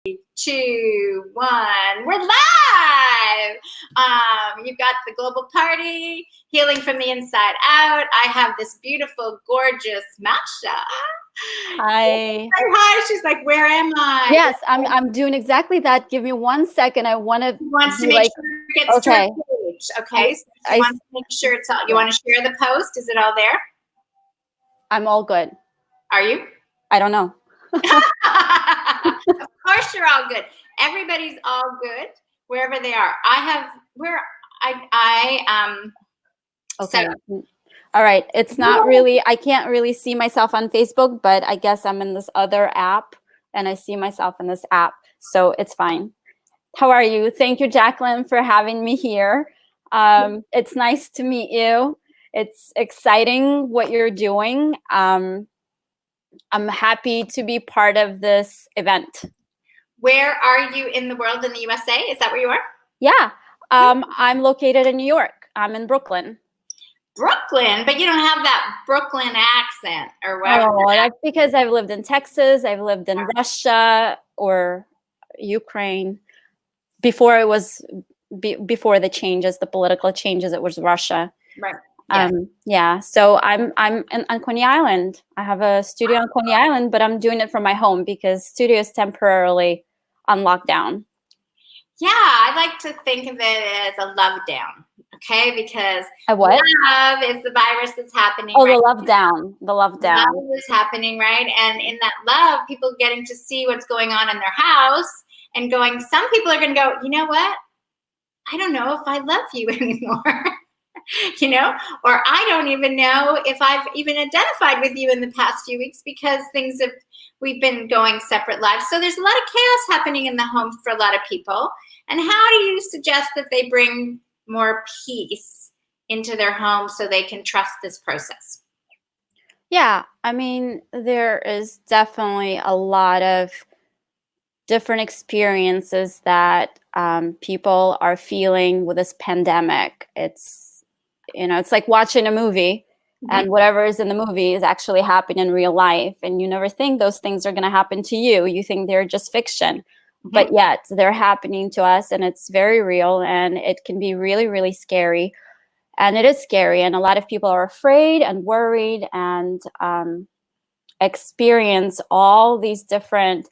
2, 1. We're live. You've got the global party, healing from the inside out. I have this beautiful, gorgeous Masha. Hi. Hi. She's like, where am I? Yes, I'm doing exactly that. Give me 1 second. I want to. Wants to make sure it gets to her page. Okay. So she wants to make sure it's all. You want to share the post? Is it all there? I'm all good. Are you? I don't know. Of course you're all good. Everybody's all good wherever they are. Okay. So, all right. It's not really, I can't really see myself on Facebook, but I guess I'm in this other app and I see myself in this app. So it's fine. How are you? Thank you, Jacqueline, for having me here. It's nice to meet you. It's exciting what you're doing. I'm happy to be part of this event. Where are you in the world, in the USA? Is that where you are? Yeah. I'm located in New York. I'm in Brooklyn. Brooklyn, but you don't have that Brooklyn accent or whatever. Oh, that's because I've lived in Texas. I've lived in Russia or Ukraine. Before it was, before the changes, the political changes, it was Russia. Right. Yeah. So I'm on Coney Island. I have a studio on Coney Island, but I'm doing it from my home because studio is temporarily on lockdown. Yeah, I like to think of it as a love down. Okay, because love is the virus that's happening. Oh, right? The love down. The love down. Love is happening, right? And in that love, people getting to see what's going on in their house and going, some people are going to go, you know what? I don't know if I love you anymore. You know, or I don't even know if I've even identified with you in the past few weeks because we've been going separate lives. So there's a lot of chaos happening in the home for a lot of people. And how do you suggest that they bring more peace into their home so they can trust this process? Yeah, I mean, there is definitely a lot of different experiences that people are feeling with this pandemic. It's like watching a movie, and whatever is in the movie is actually happening in real life. And you never think those things are going to happen to you. You think they're just fiction, but yet they're happening to us, and it's very real, and it can be really, really scary. And it is scary. And a lot of people are afraid and worried and experience all these different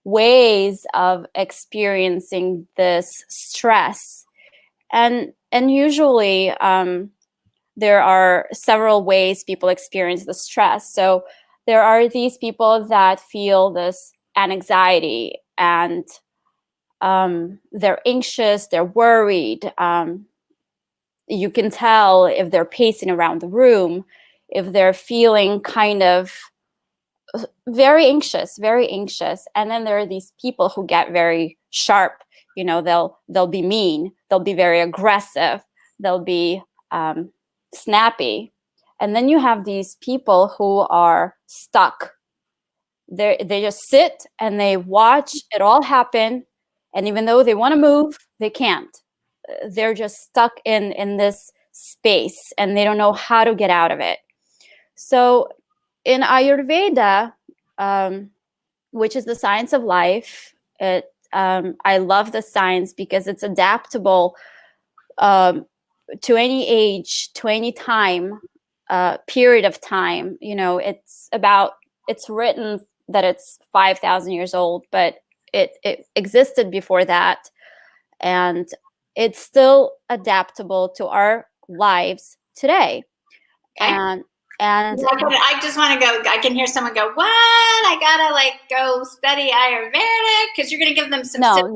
ways of experiencing this stress. And usually there are several ways people experience the stress. So there are these people that feel this anxiety and they're anxious, they're worried. You can tell if they're pacing around the room, if they're feeling kind of very anxious. And then there are these people who get very sharp. You know, they'll be mean, they'll be very aggressive, they'll be snappy. And then you have these people who are stuck. They just sit and they watch it all happen. And even though they want to move, they can't. They're just stuck in this space and they don't know how to get out of it. So in Ayurveda, which is the science of life, I love the science because it's adaptable to any age, to any time, period of time. You know, it's written that it's 5,000 years old, but it existed before that. And it's still adaptable to our lives today. Okay. And I just want to go, I can hear someone go, what? I gotta go study Ayurvedic, because you're going to give them some No. things,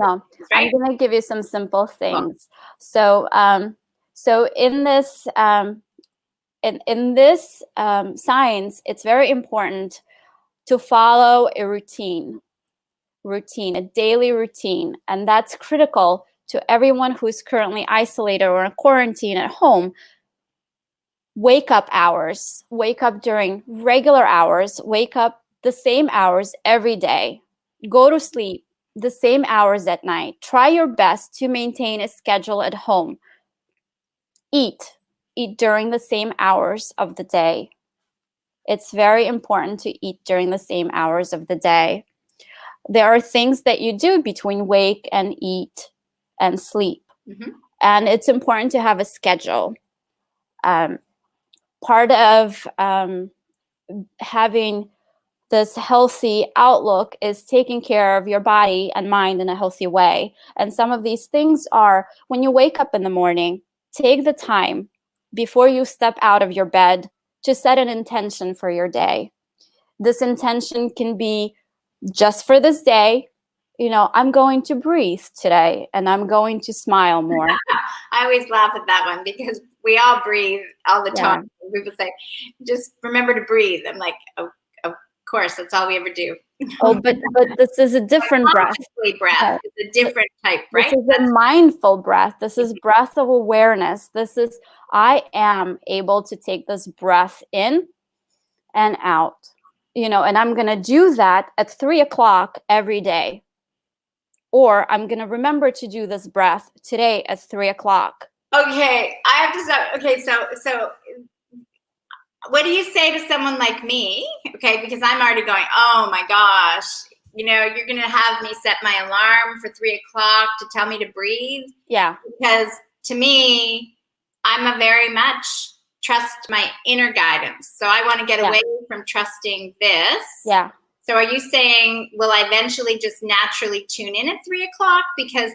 right? I'm going to give you some simple things. Cool. So in this science, it's very important to follow a routine, a daily routine. And that's critical to everyone who's currently isolated or in quarantine at home. Wake up hours, wake up during regular hours, wake up the same hours every day, go to sleep the same hours at night. Try your best to maintain a schedule at home. Eat during the same hours of the day. It's very important to eat during the same hours of the day. there are things that you do between wake and eat and sleep. Mm-hmm. And it's important to have a schedule. Part of having this healthy outlook is taking care of your body and mind in a healthy way. And some of these things are, when you wake up in the morning, take the time before you step out of your bed to set an intention for your day. This intention can be just for this day. I'm going to breathe today and I'm going to smile more. I always laugh at that one because we all breathe all the time. People say, just remember to breathe. I'm like, oh, of course, that's all we ever do. Oh, but this is a different breath. Breath is a different type, right? This is a mindful breath. This is breath of awareness. This is, I am able to take this breath in and out, and I'm going to do that at 3 o'clock every day. Or I'm going to remember to do this breath today at 3 o'clock. Okay, I have to stop. Okay, so what do you say to someone like me? Okay, because I'm already going, oh my gosh, you're going to have me set my alarm for 3 o'clock to tell me to breathe. Yeah. Because to me, I'm a very much trust my inner guidance. So I want to get away from trusting this. Yeah. So are you saying, will I eventually just naturally tune in at 3 o'clock? Because,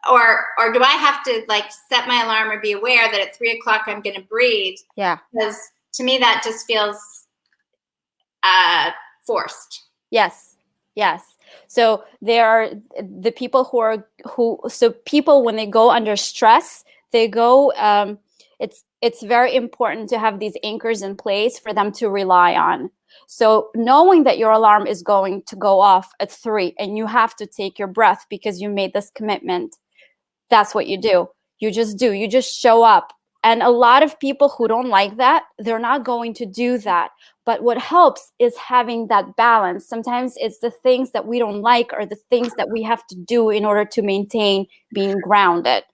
or do I have to set my alarm or be aware that at 3 o'clock I'm going to breathe? Yeah. Because to me, that just feels forced. Yes. So there are the people so people, when they go under stress, they go, it's very important to have these anchors in place for them to rely on. So knowing that your alarm is going to go off at 3 and you have to take your breath because you made this commitment, that's what you do. You just show up. And a lot of people who don't like that, they're not going to do that. But what helps is having that balance. Sometimes it's the things that we don't like or the things that we have to do in order to maintain being grounded.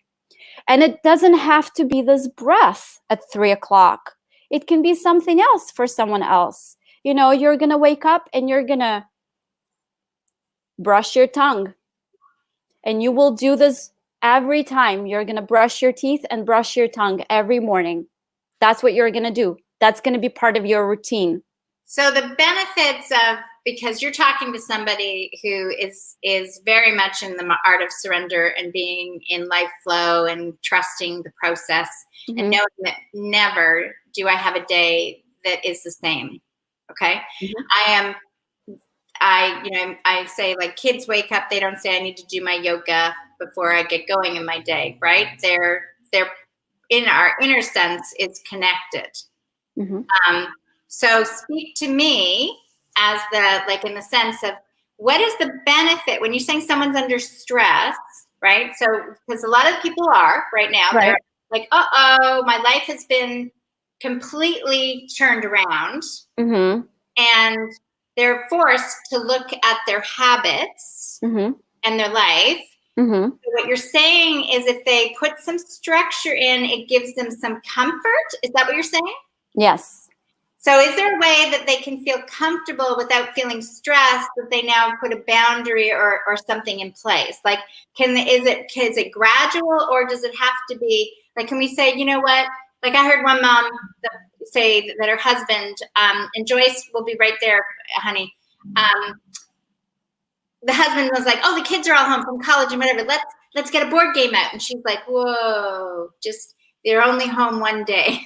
And it doesn't have to be this breath at 3 o'clock. It can be something else for someone else. You're going to wake up and you're going to brush your tongue. And you will do this every time. You're going to brush your teeth and brush your tongue every morning. That's what you're going to do. That's going to be part of your routine. So the benefits of, because you're talking to somebody who is very much in the art of surrender and being in life flow and trusting the process, mm-hmm. and knowing that never do I have a day that is the same. Okay. Mm-hmm. I say, kids wake up, they don't say I need to do my yoga before I get going in my day, right? They're in our inner sense, it's connected. Mm-hmm. So speak to me as in the sense of, what is the benefit when you're saying someone's under stress, right? So, because a lot of people are right now, right. They're like, uh-oh, my life has been completely turned around. Mm-hmm. And they're forced to look at their habits, mm-hmm. and their life. Mm-hmm. So what you're saying is, if they put some structure in, it gives them some comfort. Is that what you're saying? Yes. So is there a way that they can feel comfortable without feeling stressed, that they now put a boundary or something in place? Is it gradual, or does it have to be, can we say, you know what? I heard one mom say that her husband, and Joyce will be right there, honey. The husband was like, oh, the kids are all home from college and whatever. Let's get a board game out. And she's like, whoa, they're only home one day,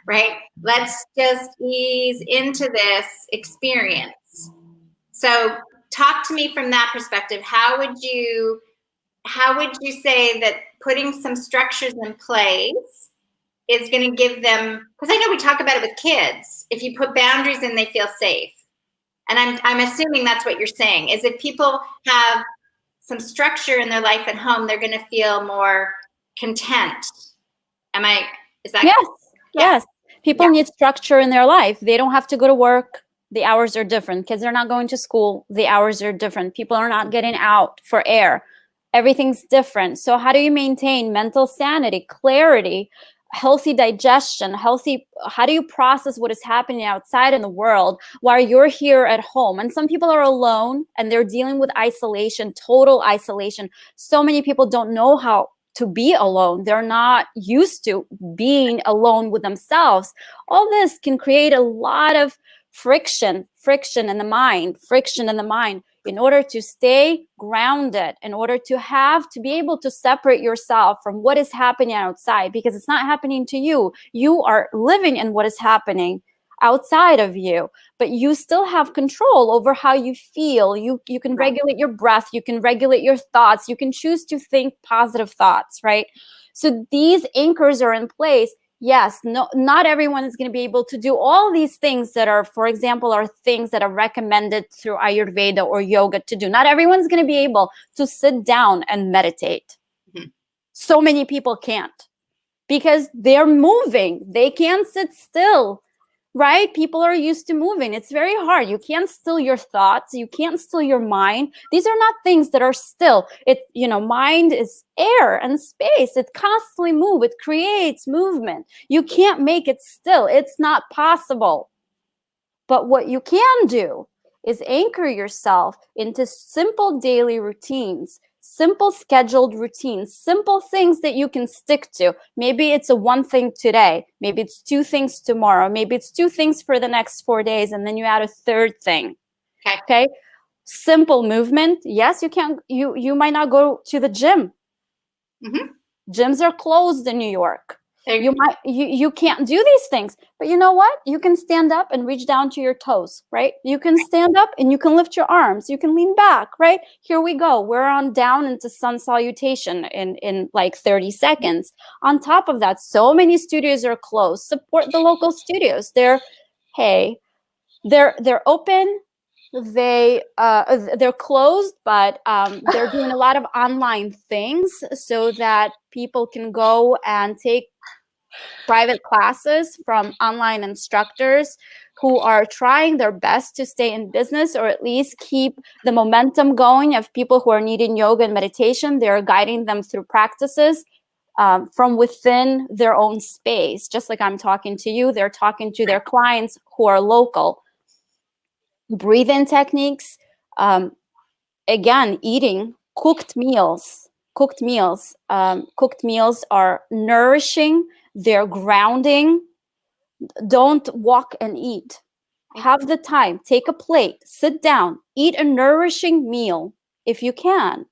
right? Let's just ease into this experience. So talk to me from that perspective. How would you say that putting some structures in place is going to give them, because I know we talk about it with kids, if you put boundaries in, they feel safe. And I'm assuming that's what you're saying, is if people have some structure in their life at home, they're going to feel more content. Is that? Yes. Yeah. Yes. People need structure in their life. They don't have to go to work. The hours are different. Kids are not going to school. The hours are different. People are not getting out for air. Everything's different. So how do you maintain mental sanity, clarity, healthy digestion, how do you process what is happening outside in the world while you're here at home? And some people are alone and they're dealing with isolation, total isolation. So many people don't know how to be alone. They're not used to being alone with themselves. All this can create a lot of friction in the mind, in order to stay grounded, in order to be able to separate yourself from what is happening outside, because it's not happening to you. You are living in what is happening outside of you, but you still have control over how you feel. You can regulate your breath, you can regulate your thoughts, you can choose to think positive thoughts, right? So these anchors are in place. Yes, not everyone is going to be able to do all these things that are, for example, are things that are recommended through Ayurveda or yoga to do. Not everyone's going to be able to sit down and meditate. Mm-hmm. So many people can't, because they're moving. They can't sit still, right? People are used to moving. It's very hard. You can't still your thoughts. You can't still your mind. These are not things that are still. Mind is air and space. It constantly moves. It creates movement. You can't make it still. It's not possible. But what you can do is anchor yourself into simple daily routines, simple scheduled routines, simple things that you can stick to. Maybe it's a one thing today. Maybe it's two things tomorrow. Maybe it's two things for the next 4 days. And then you add a third thing. Okay. Simple movement. Yes, you might not go to the gym. Mm-hmm. Gyms are closed in New York. You can't do these things, but you know what? You can stand up and reach down to your toes, right? You can stand up and you can lift your arms. You can lean back, right? Here we go. We're on down into sun salutation in like 30 seconds. On top of that, so many studios are closed. Support the local studios. They're open. They're closed, but they're doing a lot of online things so that people can go and take private classes from online instructors who are trying their best to stay in business, or at least keep the momentum going of people who are needing yoga and meditation. They're guiding them through practices from within their own space. Just like I'm talking to you, they're talking to their clients who are local. Breathing techniques, again, eating cooked meals. Cooked meals are nourishing. They're grounding. Don't walk and eat. Have the time. Take a plate. Sit down. Eat a nourishing meal if you can.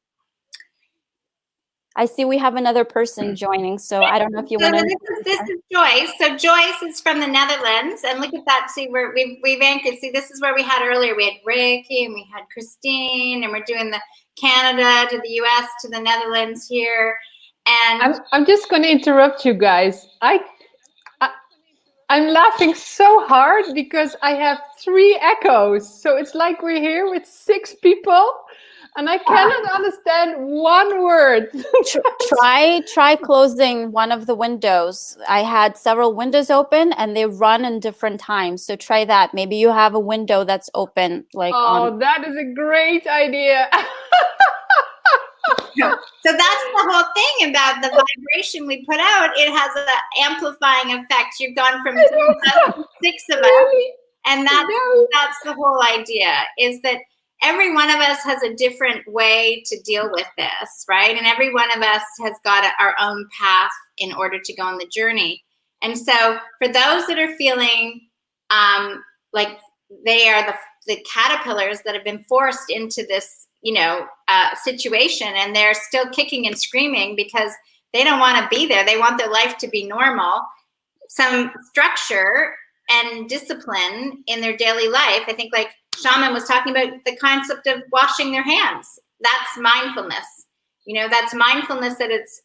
I see we have another person joining, so I don't know if you want to. This is Joyce. So Joyce is from the Netherlands, and look at that. See, we've anchored. See, this is where we had earlier. We had Ricky and we had Christine, and we're doing the Canada to the U.S. to the Netherlands here. And I'm just going to interrupt you guys. I'm laughing so hard because I have 3 echoes. So it's like we're here with 6 people. And I cannot understand one word. Try closing one of the windows. I had several windows open and they run in different times. So try that. Maybe you have a window that's open. That is a great idea. So that's the whole thing about the vibration we put out. It has an amplifying effect. You've gone from 3 to 6 of us. And that's the whole idea, is that every one of us has a different way to deal with this, right? And every one of us has got our own path in order to go on the journey. And so for those that are feeling like they are the caterpillars that have been forced into this, situation, and they're still kicking and screaming because they don't want to be there. They want their life to be normal. Some structure and discipline in their daily life. I think like Shaman was talking about the concept of washing their hands. That's mindfulness. That's mindfulness that it's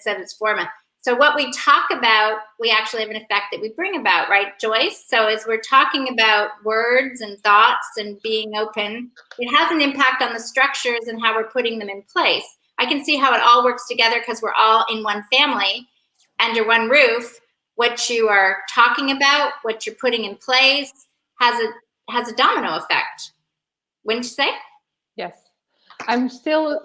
at its form. So what we talk about, we actually have an effect that we bring about, right, Joyce? So as we're talking about words and thoughts and being open, it has an impact on the structures and how we're putting them in place. I can see how it all works together because we're all in one family, under one roof. What you are talking about, what you're putting in place has a domino effect. Wouldn't you say? Yes. I'm still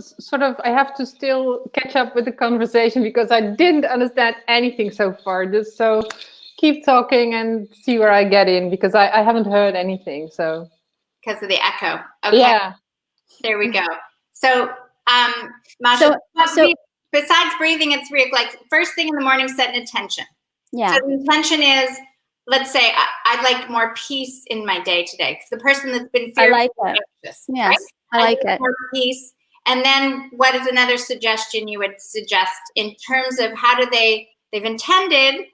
I have to still catch up with the conversation because I didn't understand anything so far. Just so keep talking and see where I get in, because I haven't heard anything. So because of the echo. Okay. yeah. There we go. So, Masha, besides breathing, it's like first thing in the morning, set an intention. Yeah. So the intention is, let's say, I'd like more peace in my day today. Because the person that's been fearful, anxious, yes, right? I like it. More peace. And then what is another suggestion you would suggest in terms of how do they've intended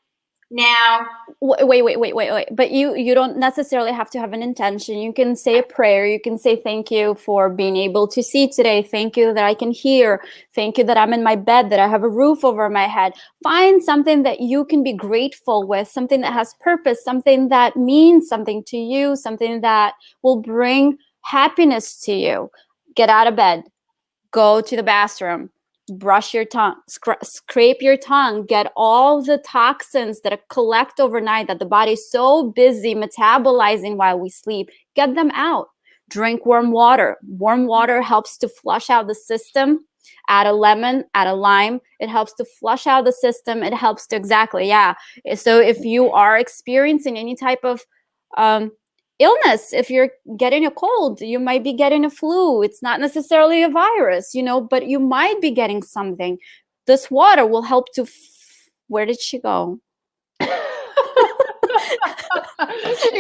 now? Wait. But you don't necessarily have to have an intention. You can say a prayer. You can say thank you for being able to see today. Thank you that I can hear. Thank you that I'm in my bed, that I have a roof over my head. Find something that you can be grateful with, something that has purpose, something that means something to you, something that will bring happiness to you. Get out of bed. Go to the bathroom. Brush your tongue, scrape your tongue, get all the toxins that collect overnight that the body is so busy metabolizing while we sleep, get them out. Drink warm water. Warm water helps to flush out the system. Add a lemon, add a lime. It helps to flush out the system. It helps to, So if you are experiencing any type of illness, if you're getting a cold, you might be getting a flu. It's not necessarily a virus, but you might be getting something. This water will help to where did she go? She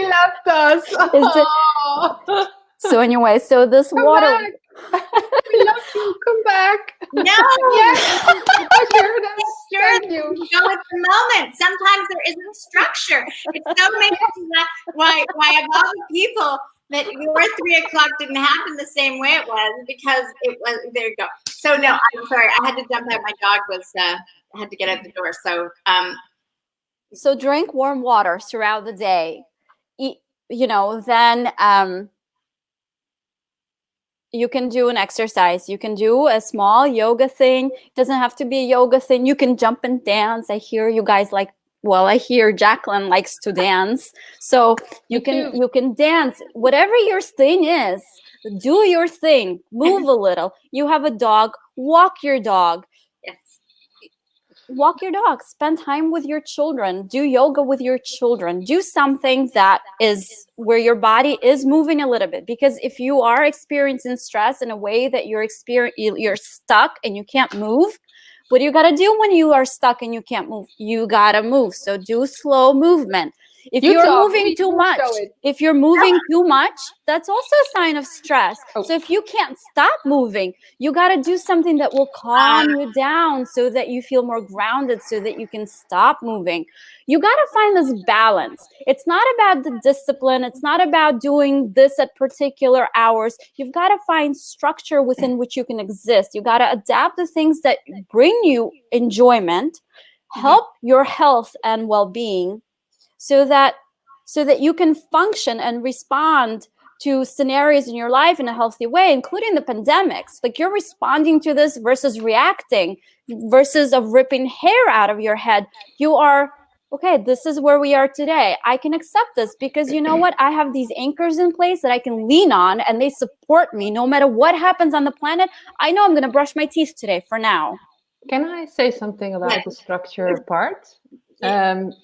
left us. So anyway, so this Come water back. We love you. Come back. No, yes. Thank you. Go with the moment. Sometimes there isn't structure. It's so amazing why of all the people that your 3 o'clock didn't happen the same way it was, because it was, there you go. So no, I'm sorry. I had to jump out. My dog had to get out the door. So drink warm water throughout the day. Then you can do an exercise. You can do a small yoga thing. It doesn't have to be a yoga thing. You can jump and dance. I hear you guys I hear Jacqueline likes to dance. So you can dance. Whatever your thing is, do your thing. Move a little. You have a dog, walk your dog. Yes. Walk your dog. Spend time with your children. Do yoga with your children. Do something that is where your body is moving a little bit. Because if you are experiencing stress in a way that you're stuck and you can't move, what do you got to do when you are stuck and you can't move? You got to move. So do slow movement. If you're moving too much, that's also a sign of stress. So if you can't stop moving, you got to do something that will calm you down so that you feel more grounded, so that you can stop moving. You got to find this balance. It's not about the discipline. It's not about doing this at particular hours. You've got to find structure within which you can exist. You got to adapt the things that bring you enjoyment, help your health and well-being, so that you can function and respond to scenarios in your life in a healthy way, including the pandemics. Like, you're responding to this versus reacting, versus of ripping hair out of your head. You are, okay, this is where we are today. I can accept this because you know what? I have these anchors in place that I can lean on, and they support me no matter what happens on the planet. I know I'm going to brush my teeth today for now. Can I say something about the structure part?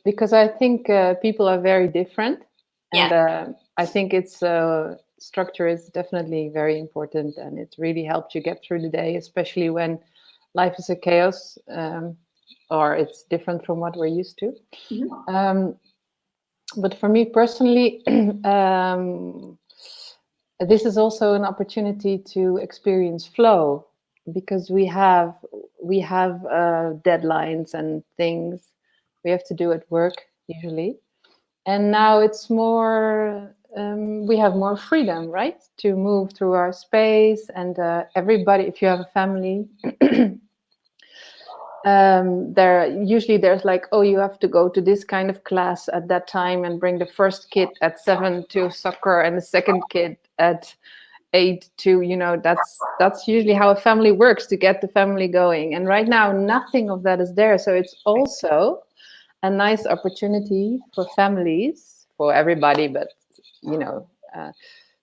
Because I think people are very different, and I think it's structure is definitely very important, and it really helps you get through the day, especially when life is a chaos, or it's different from what we're used to. But for me personally, this is also an opportunity to experience flow, because we have deadlines and things we have to do at work usually, and now it's more we have more freedom, right, to move through our space. And everybody, if you have a family, there's like, oh, you have to go to this kind of class at that time and bring the first kid at 7 to soccer and the second kid at 8 to, that's usually how a family works, to get the family going. And right now nothing of that is there. So it's also a nice opportunity for families, for everybody, but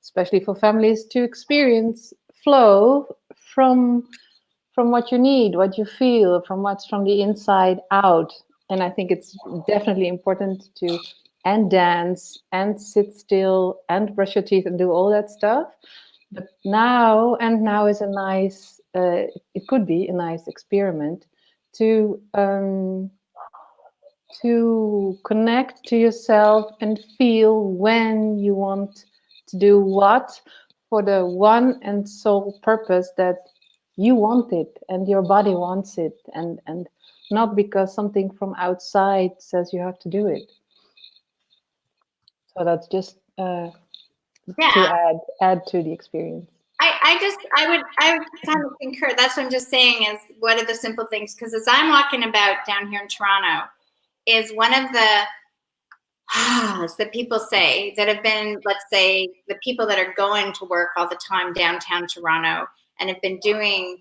especially for families, to experience flow from what you need, what you feel, from what's from the inside out. And I think it's definitely important to and dance and sit still and brush your teeth and do all that stuff. But now is a nice, it could be a nice experiment to connect to yourself and feel when you want to do what, for the one and sole purpose that you want it and your body wants it, and not because something from outside says you have to do it. So that's just to add to the experience. I would kind of concur. That's what I'm just saying is, what are the simple things? Because as I'm walking about down here in Toronto, is one of the that people say that have been, let's say, the people that are going to work all the time downtown Toronto and have been doing,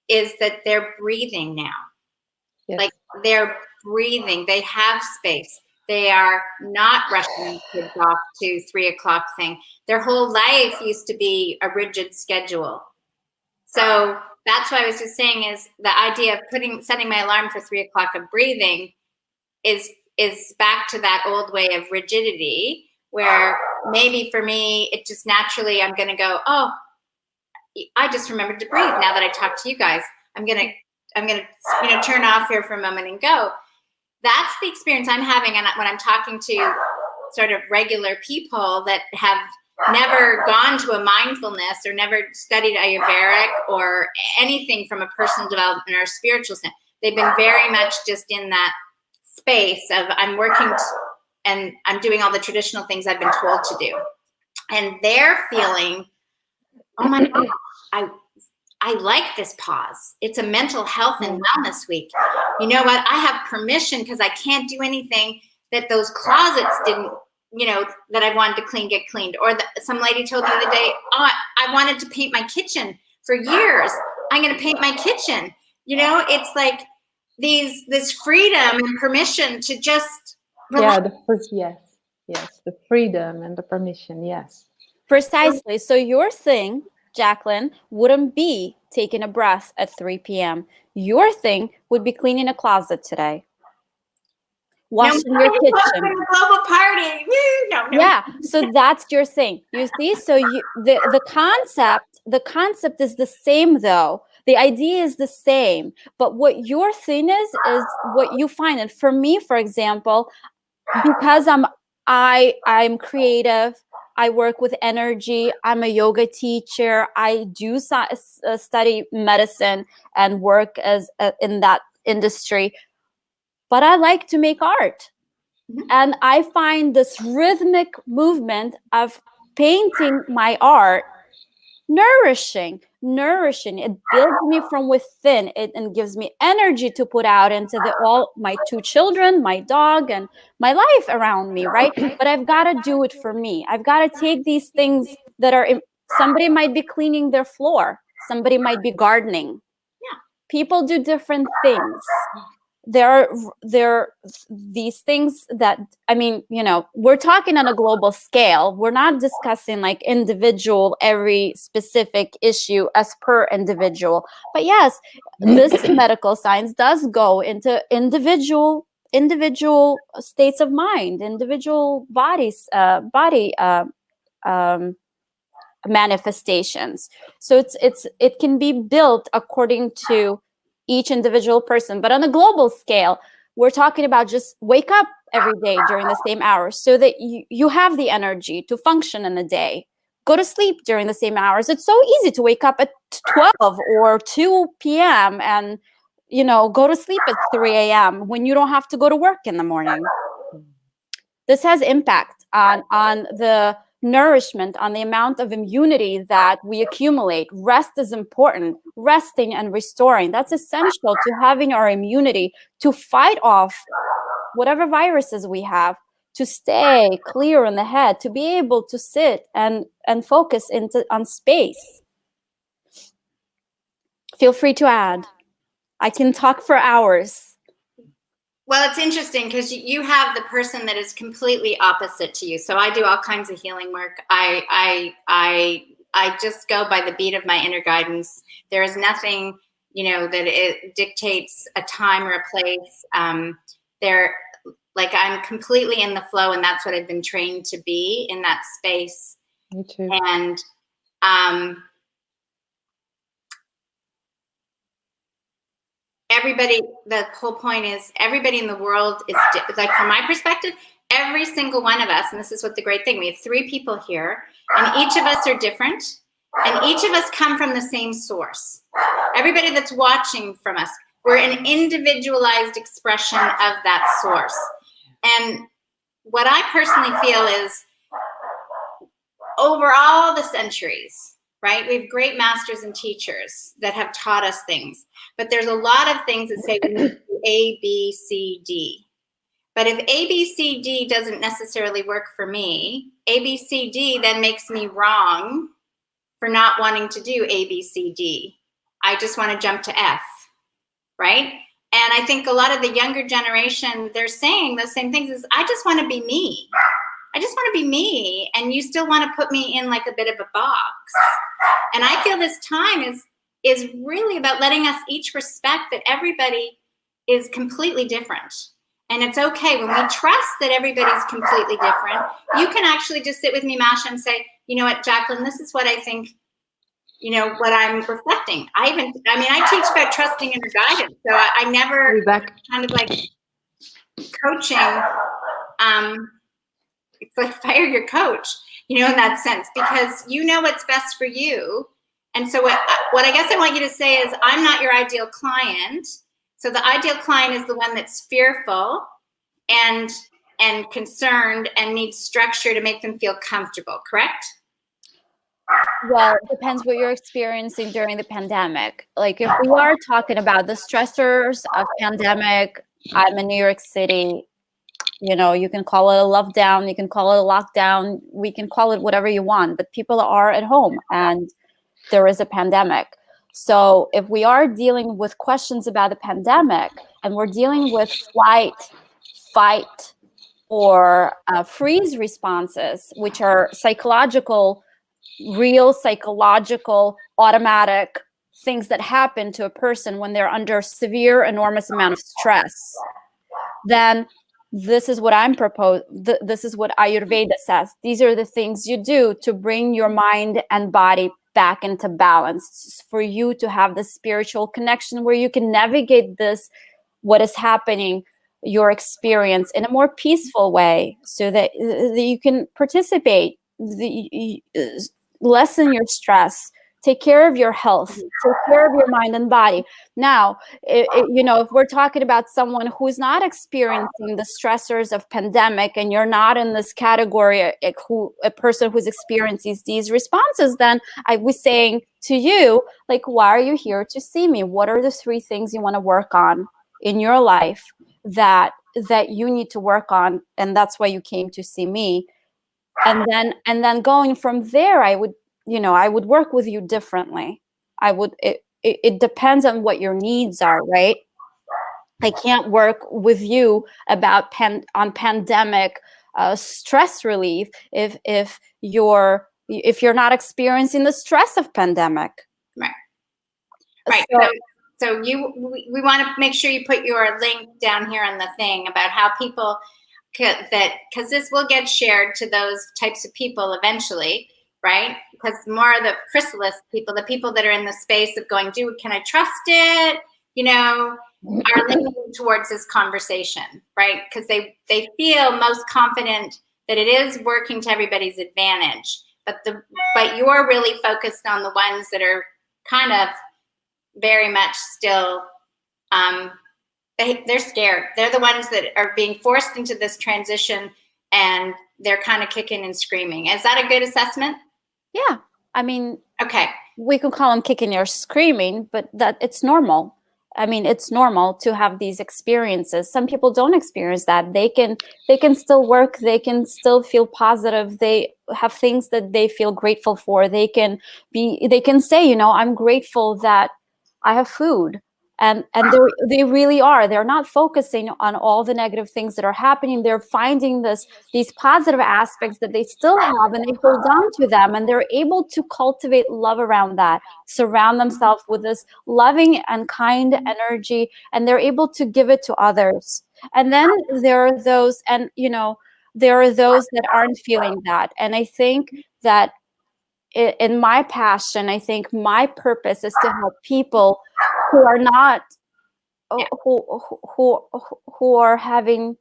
is that they're breathing now. Yes. Like they're breathing, they have space. They are not rushing kids off to 3 o'clock thing. Their whole life used to be a rigid schedule. So that's what I was just saying, is the idea of setting my alarm for 3 o'clock of breathing is back to that old way of rigidity, where maybe for me, it just naturally, I'm going to go, oh, I just remembered to breathe now that I talked to you guys. I'm going to turn off here for a moment and go. That's the experience I'm having. And when I'm talking to sort of regular people that have never gone to a mindfulness or never studied Ayurvedic or anything from a personal development or spiritual sense, they've been very much just in that space of I'm working and I'm doing all the traditional things I've been told to do. And they're feeling, oh my God, I like this pause. It's a mental health and wellness week. You know what? I have permission because I can't do anything that those closets didn't, that I wanted to clean, get cleaned. Or some lady told me the other day, oh, I wanted to paint my kitchen for years. I'm going to paint my kitchen. It's like this freedom and permission to just relax. Yes, the freedom and the permission, yes. Precisely. So your thing, Jacqueline, wouldn't be taking a breath at 3 p.m. Your thing would be cleaning a closet today. Washing your kitchen. A global party. No. Yeah. So that's your thing. You see? So the concept is the same though. The idea is the same. But what your thing is what you find. And for me, for example, because I'm creative, I work with energy. I'm a yoga teacher. I do study medicine and work in that industry. But I like to make art. Mm-hmm. And I find this rhythmic movement of painting my art nourishing. It builds me from within. And gives me energy to put out into all my 2 children, my dog, and my life around me, right? But I've got to do it for me. I've got to take these things that are, somebody might be cleaning their floor. Somebody might be gardening. Yeah. People do different things. There are these things that, we're talking on a global scale. We're not discussing like individual, every specific issue as per individual. But yes, this medical science does go into individual states of mind, individual bodies, manifestations. So it can be built according to each individual person. But on a global scale, we're talking about just wake up every day during the same hours so that you have the energy to function in the day. Go to sleep during the same hours. It's so easy to wake up at 12 or 2 p.m. and, go to sleep at 3 a.m. when you don't have to go to work in the morning. This has impact on the nourishment, on the amount of immunity that we accumulate. Rest is important. Resting and restoring, that's essential to having our immunity to fight off whatever viruses we have, to stay clear in the head, to be able to sit and focus on space. Feel free to add. I can talk for hours. Well, it's interesting because you have the person that is completely opposite to you. So I do all kinds of healing work. I I just go by the beat of my inner guidance. There is nothing, that it dictates a time or a place. I'm completely in the flow, and that's what I've been trained to be in that space. Me too. And the whole point is everybody in the world is, like, from my perspective, every single one of us, and this is what the great thing, we have 3 people here, and each of us are different, and each of us come from the same source. Everybody that's watching from us, we're an individualized expression of that source. And what I personally feel is, over all the centuries, right, we have great masters and teachers that have taught us things, but there's a lot of things that say we need to do A, B, C, D. But if A, B, C, D doesn't necessarily work for me, A, B, C, D then makes me wrong for not wanting to do A, B, C, D. I just want to jump to F, right? And I think a lot of the younger generation, they're saying those same things as, I just want to be me. I just want to be me. And you still want to put me in like a bit of a box. And I feel this time is really about letting us each respect that everybody is completely different. And it's okay when we trust that everybody's completely different. You can actually just sit with me, Masha, and say, you know what, Jacqueline, this is what I think, what I'm reflecting. I teach about trusting inner guidance. So I never kind of like coaching. It's like fire your coach, in that sense, because you know what's best for you. And so what I guess I want you to say is, I'm not your ideal client. So the ideal client is the one that's fearful and concerned and needs structure to make them feel comfortable, correct? Well, it depends what you're experiencing during the pandemic. Like, if we are talking about the stressors of pandemic, I'm in New York City, you can call it a lockdown, you can call it a lockdown, we can call it whatever you want, but people are at home and there is a pandemic. So if we are dealing with questions about the pandemic and we're dealing with flight, fight, or freeze responses, which are real psychological, automatic things that happen to a person when they're under severe, enormous amount of stress, then this is what I'm proposing. This is what Ayurveda says. These are the things you do to bring your mind and body back into balance, for you to have this spiritual connection where you can navigate what is happening, your experience, in a more peaceful way, so that you can participate, lessen your stress, take care of your health, take care of your mind and body. Now, if we're talking about someone who's not experiencing the stressors of pandemic, and you're not in this category, a person who's experiencing these responses, then I was saying to you, like, why are you here to see me? What are the 3 things you want to work on in your life that you need to work on? And that's why you came to see me. And then going from there, I would work with you differently. It depends on what your needs are, right? I can't work with you about on pandemic stress relief if you're not experiencing the stress of pandemic. Right. So we want to make sure you put your link down here on the thing about how people because this will get shared to those types of people eventually, right? Because more of the chrysalis people, the people that are in the space of going, can I trust it? Are leaning towards this conversation, right? Because they feel most confident that it is working to everybody's advantage. But you're really focused on the ones that are kind of very much still, they're scared. They're the ones that are being forced into this transition, and they're kind of kicking and screaming. Is that a good assessment? Yeah. I mean, okay. We could call them kicking or screaming, but that it's normal. I mean, it's normal to have these experiences. Some people don't experience that. They can still work. They can still feel positive. They have things that they feel grateful for. They can say, I'm grateful that I have food. and they really are. They're not focusing on all the negative things that are happening. They're finding these positive aspects that they still have, and they hold on to them, and they're able to cultivate love around that, surround themselves with this loving and kind energy, and they're able to give it to others. And then there are those, and there are those that aren't feeling that. And I think that in my passion, I think my purpose is to help people who are not who are having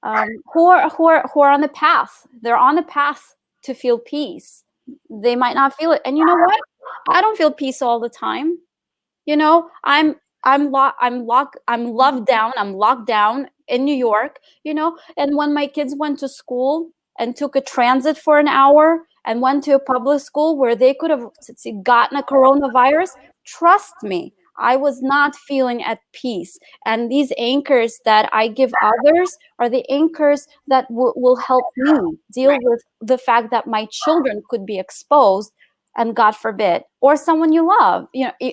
who are on the path. They're on the path to feel peace. They might not feel it, and you know what? I don't feel peace all the time. I'm locked down in New York, and when my kids went to school and took a transit for an hour and went to a public school where they could have gotten a coronavirus, trust me, I was not feeling at peace. And these anchors that I give others are the anchors that will help me deal with the fact that my children could be exposed, and God forbid, or someone you love,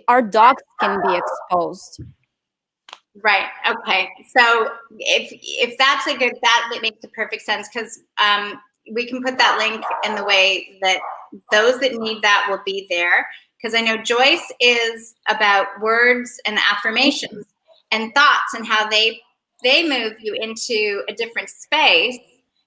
our dogs can be exposed. Right. Okay. So if that's that makes perfect sense, because we can put that link in the way that those that need that will be there. Because I know Joyce is about words and affirmations and thoughts and how they move you into a different space.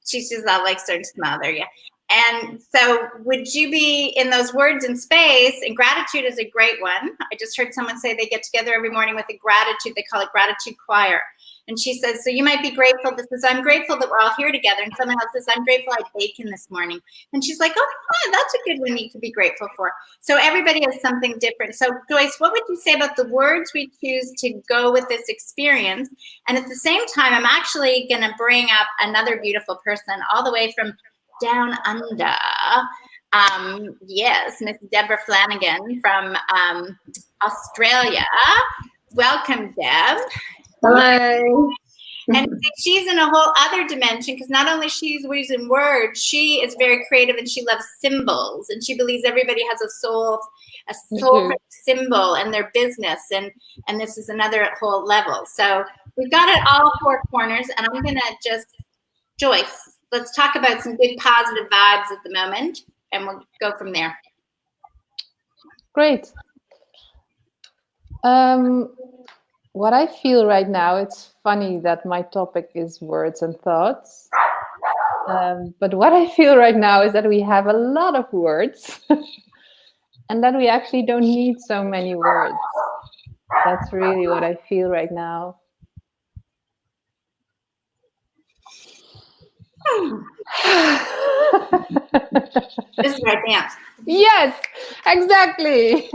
She says, I like starting to smother you. And so would you be in those words and space? And gratitude is a great one. I just heard someone say they get together every morning with a gratitude. They call it gratitude choir. And she says, so you might be grateful. This is, I'm grateful that we're all here together. And someone else says, I'm grateful I had bacon this morning. And she's like, oh, yeah, that's a good one you could be grateful for. So everybody has something different. So Joyce, what would you say about the words we choose to go with this experience? And at the same time, I'm actually going to bring up another beautiful person all the way from down under. Yes, Miss Deborah Flanagan from Australia. Welcome, Deb. Hello. And she's in a whole other dimension, because not only she's using words, she is very creative and she loves symbols, and she believes everybody has a soul symbol in their business, and this is another whole level. So we've got it all four corners, and I'm gonna just, Joyce, let's talk about some good positive vibes at the moment, and we'll go from there. Great. What I feel right now, it's funny that my topic is words and thoughts. But what I feel right now is that we have a lot of words and that we actually don't need so many words. That's really what I feel right now. This is our dance. Yes, exactly.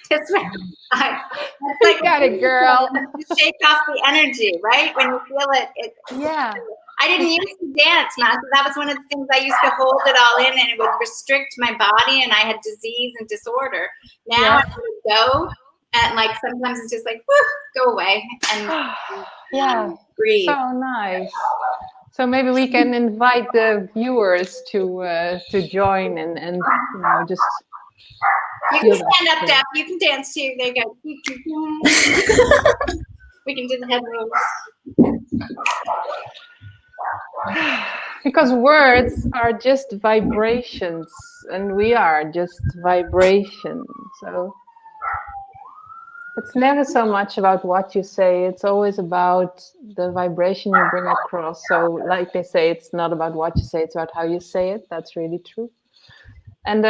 That's right. That's like, got it, girl. Shake off the energy, right? When you feel it. Yeah. I didn't used to dance, Master. That was one of the things I used to hold it all in, and it would restrict my body, and I had disease and disorder. Now I would go, and like sometimes it's just like, whoo, go away, and breathe. So nice. So maybe we can invite the viewers to join and just. You can stand up, Deb. You can dance too. There you go. We can do the head moves. Because words are just vibrations, and we are just vibration. So it's never so much about what you say. It's always about the vibration you bring across. So like they say, it's not about what you say, it's about how you say it. That's really true. And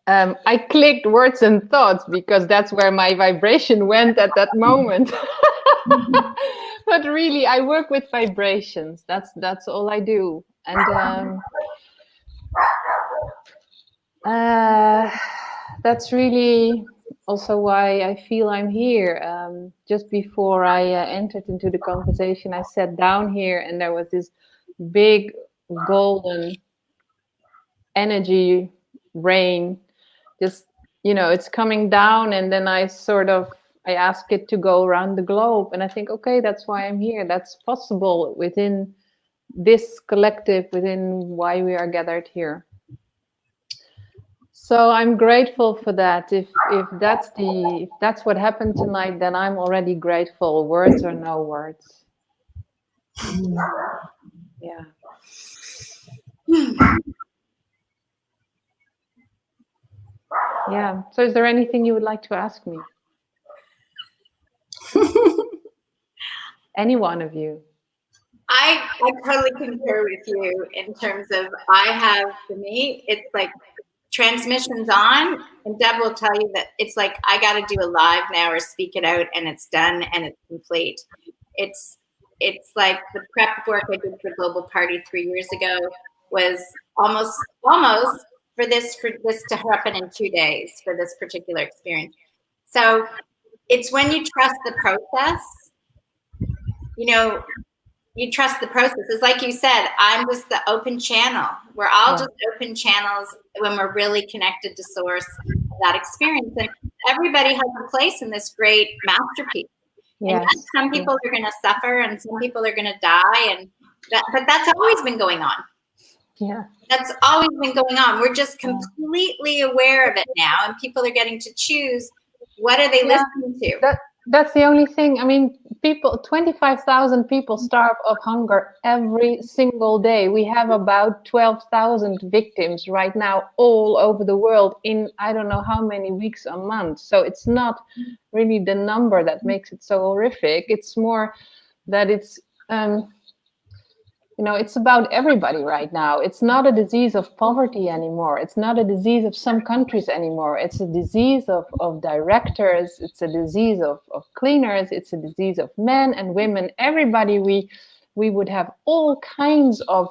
I clicked words and thoughts because that's where my vibration went at that moment. But really, I work with vibrations. That's all I do. And that's really also why I feel I'm here. Just before I entered into the conversation, I sat down here and there was this big golden energy rain. Just, it's coming down, and then I ask it to go around the globe, and I think, okay, that's why I'm here. That's possible within this collective, within why we are gathered here. So I'm grateful for that. If that's what happened tonight, then I'm already grateful. Words or no words. Yeah. Yeah. So is there anything you would like to ask me? Any one of you? I totally concur with you in terms of for me, it's like transmissions on, and Deb will tell you that it's like I got to do a live now or speak it out, and it's done and it's complete. It's like the prep work I did for Global Party 3 years ago was almost for this to happen in 2 days for this particular experience. So it's when you trust the process, you trust the process. It's like you said, I'm just the open channel. We're all just open channels when we're really connected to source of that experience. And everybody has a place in this great masterpiece. Yes. And yes, some people are going to suffer and some people are going to die. But that's always been going on. Yeah. That's always been going on. We're just completely aware of it now. And people are getting to choose, what are they listening to? That's the only thing. I mean, 25,000 people starve of hunger every single day. We have about 12,000 victims right now all over the world in I don't know how many weeks or months. So it's not really the number that makes it so horrific. It's more that it's it's about everybody right now. It's not a disease of poverty anymore. It's not a disease of some countries anymore. It's a disease of directors. It's a disease of cleaners. It's a disease of men and women. Everybody, we would have all kinds of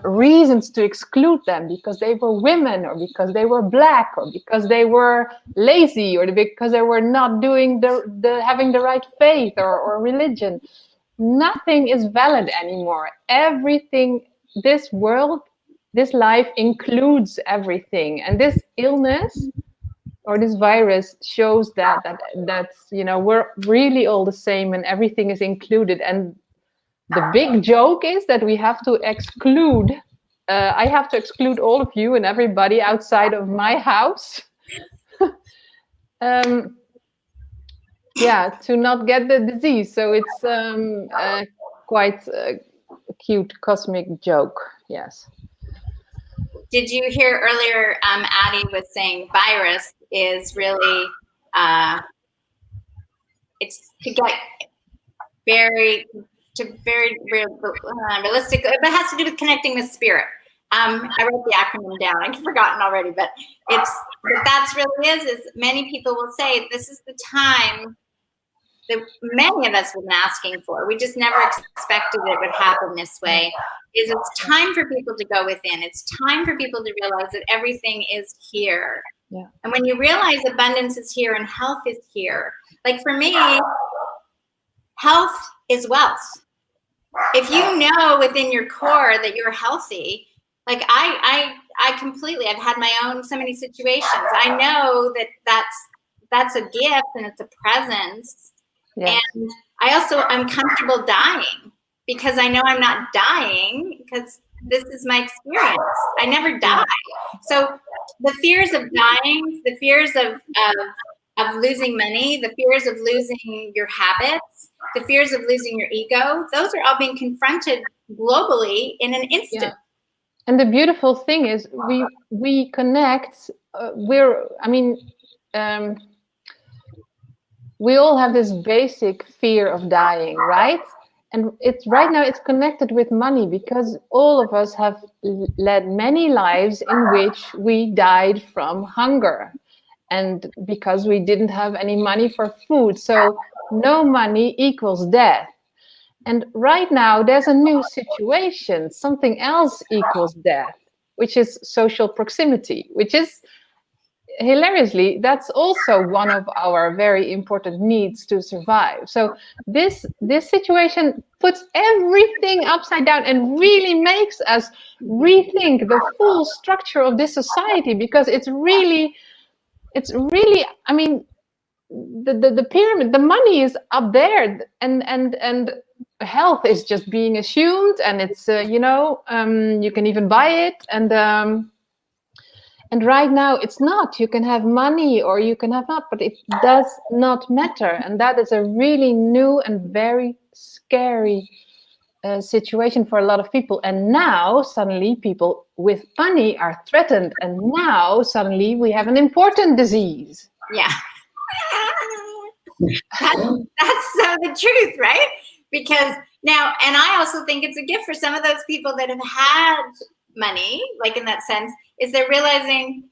reasons to exclude them because they were women or because they were black or because they were lazy or because they were not doing having the right faith or religion. Nothing is valid anymore. Everything, this world, this life includes everything. And this illness or this virus shows that's, we're really all the same and everything is included. And the big joke is that we have to exclude, I have to exclude all of you and everybody outside of my house. To not get the disease. So it's quite a cute cosmic joke. Yes. Did you hear earlier? Addie was saying virus is really it's to get very realistic. But it has to do with connecting with spirit. I wrote the acronym down. I've forgotten already, but that's really is many people will say this is the time that many of us have been asking for. We just never expected it would happen this way. It's time for people to go within. It's time for people to realize that everything is here. Yeah. And when you realize abundance is here and health is here, like for me, health is wealth. If you know within your core that you're healthy, like I completely, I've had my own so many situations. I know that's a gift and it's a presence. Yes. And I'm comfortable dying because I know I'm not dying because this is my experience. I never die. So the fears of dying, the fears of losing money, the fears of losing your habits, the fears of losing your ego, those are all being confronted globally in an instant. Yeah. And the beautiful thing is we connect, we all have this basic fear of dying, right? And right now it's connected with money because all of us have led many lives in which we died from hunger and because we didn't have any money for food. So no money equals death. And right now there's a new situation. Something else equals death, which is social proximity, which is hilariously, that's also one of our very important needs to survive. So this situation puts everything upside down and really makes us rethink the full structure of this society because it's really, I mean, the pyramid, the money is up there and health is just being assumed and it's, you can even buy it. And And right now it's not. You can have money or you can have not, but it does not matter. And that is a really new and very scary situation for a lot of people. And now suddenly people with money are threatened. And now suddenly we have an important disease. Yeah. That's so the truth, right? Because now, and I also think it's a gift for some of those people that have had money, like in that sense, is they're realizing,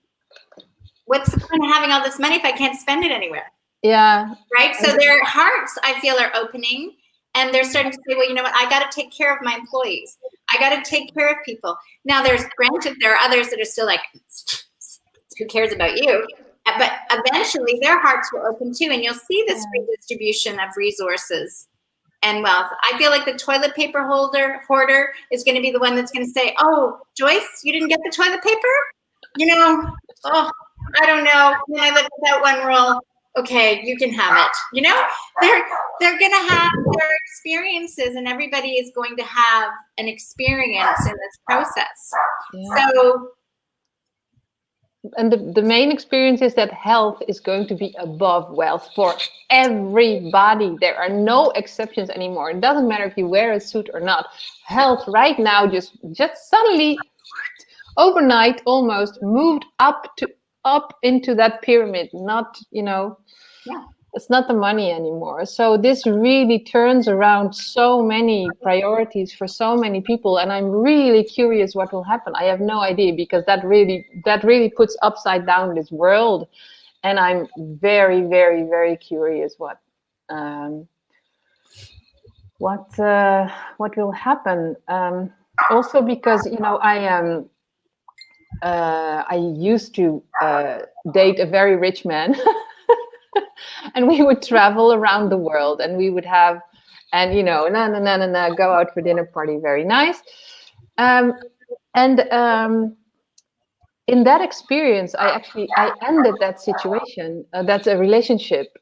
what's the point of having all this money if I can't spend it anywhere? Yeah. Right? So their hearts, I feel, are opening, and they're starting to say, well, you know what? I got to take care of my employees. I got to take care of people. Now, granted, there are others that are still like, who cares about you? But eventually their hearts will open too, and you'll see this redistribution of resources and wealth. I feel like the toilet paper hoarder is going to be the one that's going to say, oh, Joyce, you didn't get the toilet paper? You know, oh, I don't know. When I live without one roll, okay, you can have it. You know, they're going to have their experiences, and everybody is going to have an experience in this process. Yeah. So, and the main experience is that health is going to be above wealth for everybody. There are no exceptions anymore. It doesn't matter if you wear a suit or not. Health right now just suddenly overnight almost moved up into that pyramid. Not, you know, yeah. It's not the money anymore. So this really turns around so many priorities for so many people, and I'm really curious what will happen. I have no idea, because that really puts upside down this world, and I'm very, very, very curious what will happen. Also because, you know, I used to date a very rich man. And we would travel around the world, and we would have, and, you know, go out for dinner party, very nice. In that experience, I ended that situation, that's a relationship,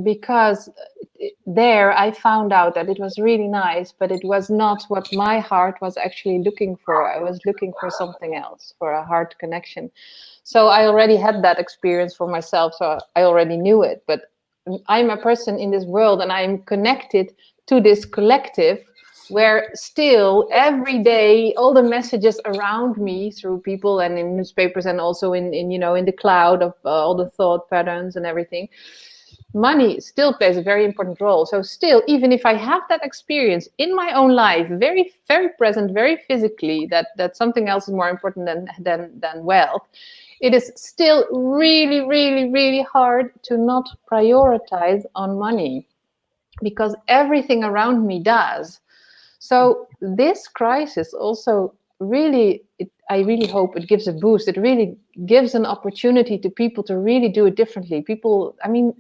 because there I found out that it was really nice, but it was not what my heart was actually looking for. I was looking for something else, for a heart connection. So I already had that experience for myself, so I already knew it. But I'm a person in this world, and I'm connected to this collective where still every day all the messages around me through people and in newspapers, and also in you know, in the cloud of all the thought patterns and everything, money still plays a very important role. So still, even if I have that experience in my own life, very, very present, very physically, that something else is more important than wealth, it is still really, really, really hard to not prioritize on money, because everything around me does. So this crisis also really, I really hope it gives a boost. It really gives an opportunity to people to really do it differently. People, I mean,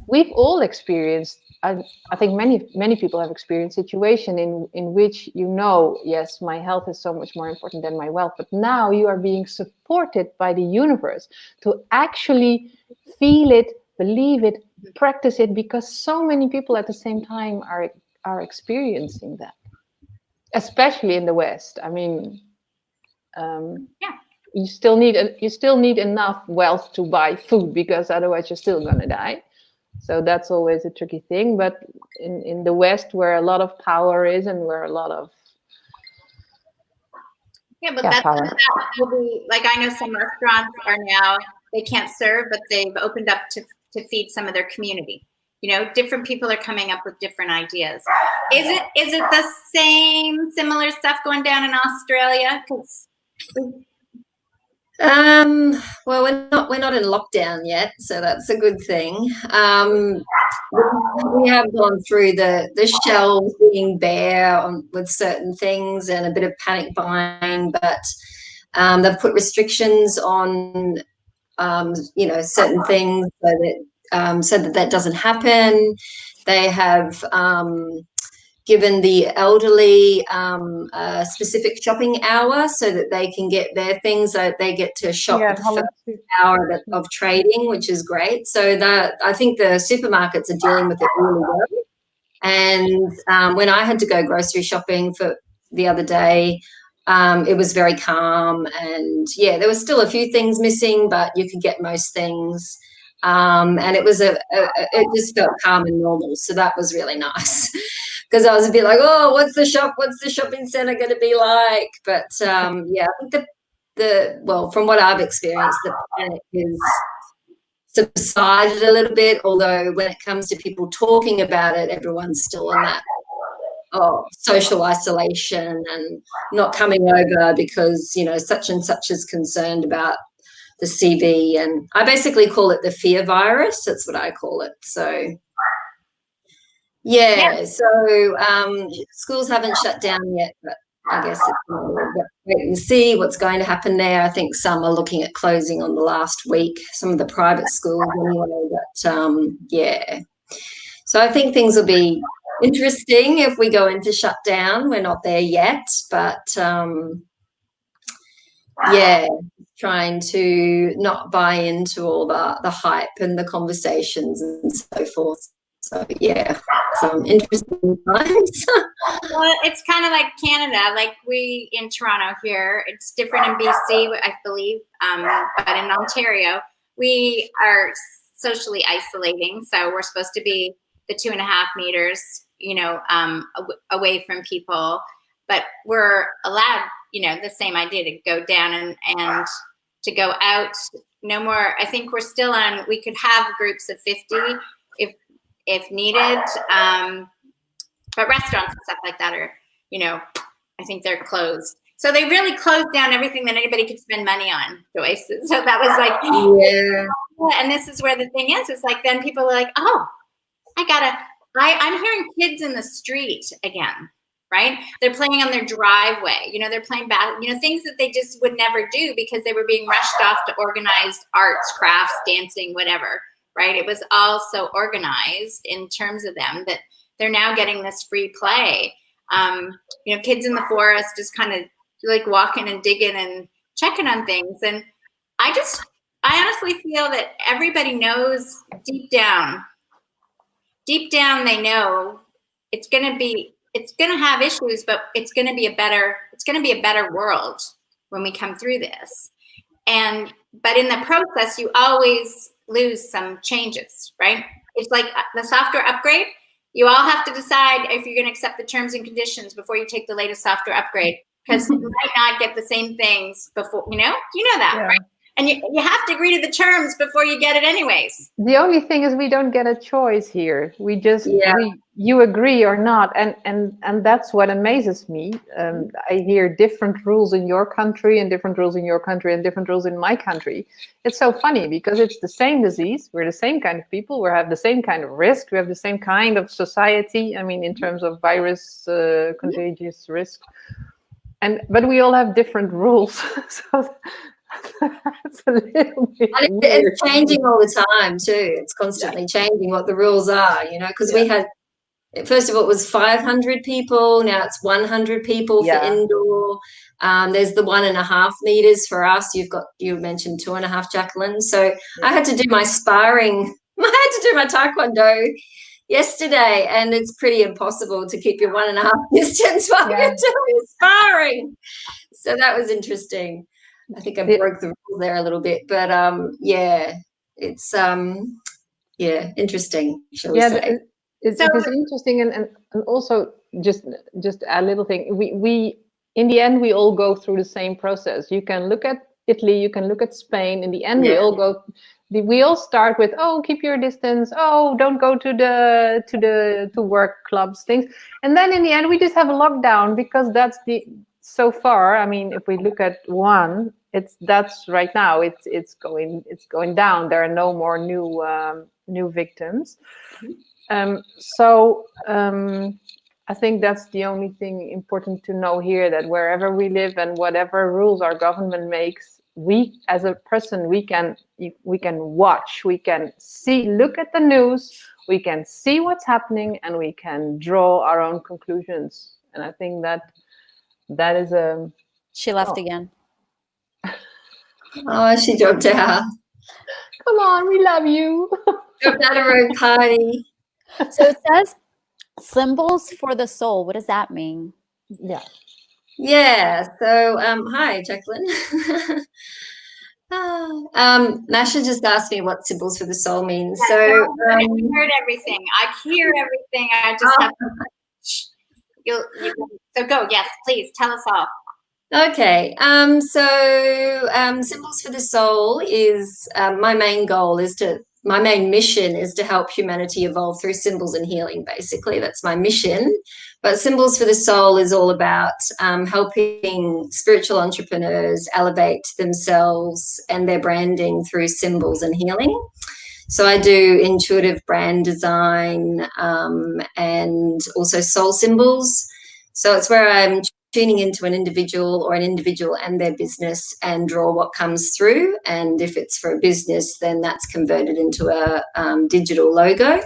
we've all experienced, I think many people have experienced situation in which, you know, yes, my health is so much more important than my wealth, but now you are being supported by the universe to actually feel it, believe it, practice it, because so many people at the same time are experiencing that, especially in the West. I mean, you still need enough wealth to buy food, because otherwise you're still gonna die. So that's always a tricky thing. But in the West, where a lot of power is, and where a lot of that will be, like, I know some restaurants are now, they can't serve, but they've opened up to feed some of their community. You know, different people are coming up with different ideas. Is it the same similar stuff going down in Australia? Well, we're not in lockdown yet, so that's a good thing. We have gone through the shelves being bare with certain things, and a bit of panic buying, but they've put restrictions on you know, certain things, so that doesn't happen. They have given the elderly a specific shopping hour so that they can get their things, so they get to shop the first hour of trading, which is great. So I think the supermarkets are dealing with it really well. And when I had to go grocery shopping for the other day, it was very calm, and yeah, there were still a few things missing, but you could get most things. And it was it just felt calm and normal, so that was really nice. Because I was a bit like, oh, what's the shopping center going to be like? But yeah, I think well, from what I've experienced, the panic is subsided a little bit. Although when it comes to people talking about it, everyone's still in that social isolation and not coming over because, you know, such and such is concerned about the CV. And I basically call it the fear virus. That's what I call it. So yeah. So schools haven't shut down yet, but I guess it's wait and see what's going to happen there. I think some are looking at closing on the last week, some of the private schools anyway. But yeah, so I think things will be interesting if we go into shutdown. We're not there yet, but yeah, trying to not buy into all the hype and the conversations and so forth. So yeah, some interesting times. Well, it's kind of like Canada, like we in Toronto here. It's different in BC, I believe, but in Ontario, we are socially isolating. So we're supposed to be the 2.5 meters, you know, away from people, but we're allowed, you know, the same idea to go down and to go out. No more. I think we're still on. We could have groups of 50 if needed. But restaurants and stuff like that are, you know, I think they're closed. So they really closed down everything that anybody could spend money on, Joyce. So that was like, yeah. And this is where the thing is. It's like then people are like, oh, I'm hearing kids in the street again, right? They're playing on their driveway. You know, they're playing you know, things that they just would never do because they were being rushed off to organized arts, crafts, dancing, whatever, right? It was all so organized in terms of them that they're now getting this free play. You know, kids in the forest just kind of like walking and digging and checking on things. And I honestly feel that everybody knows deep down they know it's going to have issues, but it's going to be a better world when we come through this. But in the process, you always lose some changes, right? It's like the software upgrade. You all have to decide if you're going to accept the terms and conditions before you take the latest software upgrade, because you might not get the same things before, you know that, yeah. Right? And you have to agree to the terms before you get it anyways. The only thing is we don't get a choice here. We just, you agree or not. And that's what amazes me. I hear different rules in your country and different rules in your country and different rules in my country. It's so funny because it's the same disease. We're the same kind of people. We have the same kind of risk. We have the same kind of society. I mean, in terms of virus, contagious risk. But we all have different rules. So it's a little bit and it's changing all the time too. It's constantly changing what the rules are, you know, because we had, first of all, it was 500 people. Now it's 100 people for indoor. There's the 1.5 meters for us. You mentioned 2.5, Jacqueline. So I had to do my sparring. I had to do my taekwondo yesterday, and it's pretty impossible to keep your 1.5 distance while you're doing sparring. So that was interesting. I think I broke the rules there a little bit, but it's interesting, shall we say. It's interesting, and also just a little thing. We in the end we all go through the same process. You can look at Italy, you can look at Spain. In the end, we all start with, oh, keep your distance. Oh, don't go to work clubs, things, and then in the end we just have a lockdown because that's so far. I mean, if we look at one, that's right now. It's going down. There are no more new victims. I think that's the only thing important to know here, that wherever we live and whatever rules our government makes, we as a person, we can watch, we can look at the news, we can see what's happening, and we can draw our own conclusions. And I think that is a... She left again. Oh, she dropped out. Come on, we love you. Dropped out of her own party. So it says symbols for the soul. What does that mean? Yeah. Yeah. So, hi, Jacqueline. Nasha just asked me what symbols for the soul means. Yeah, So, you heard everything. I hear everything. I just have so go. Yes, please tell us all. okay. Symbols for the soul is my main goal is my main mission is to help humanity evolve through symbols and healing. Basically, that's my mission. But Symbols for the Soul is all about helping spiritual entrepreneurs elevate themselves and their branding through symbols and healing. So I do intuitive brand design and also soul symbols. So it's where I'm tuning into an individual and their business and draw what comes through. And if it's for a business, then that's converted into a digital logo.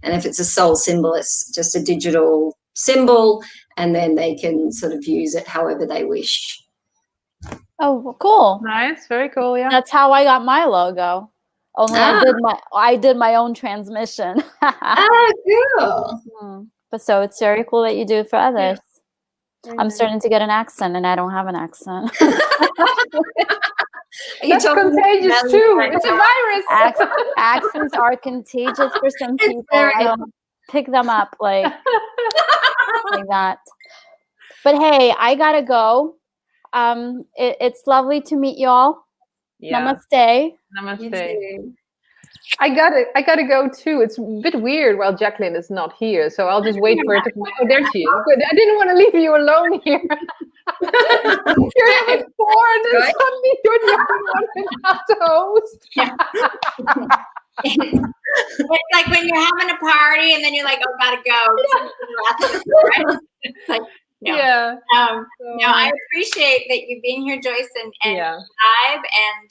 And if it's a soul symbol, it's just a digital symbol, and then they can sort of use it however they wish. Oh, cool. Nice, very cool. Yeah. That's how I got my logo. Only I did my own transmission. Cool. But so it's very cool that you do it for others. I'm starting to get an accent, and I don't have an accent. That's contagious too. It's a virus. Accents are contagious for some people. I don't pick them up like that. But hey, I gotta go. It's lovely to meet y'all. Yeah. Namaste. Namaste. I gotta go too. It's a bit weird while Jacqueline is not here, so I'll just wait for her to come. Oh, there she is. Good. I didn't want to leave you alone here. You're having bored, and suddenly you're the only one without the host. It's like when you're having a party and then you're like, oh, gotta go. It's like, no. Yeah. No, I appreciate that you being here, Joyce, and live. And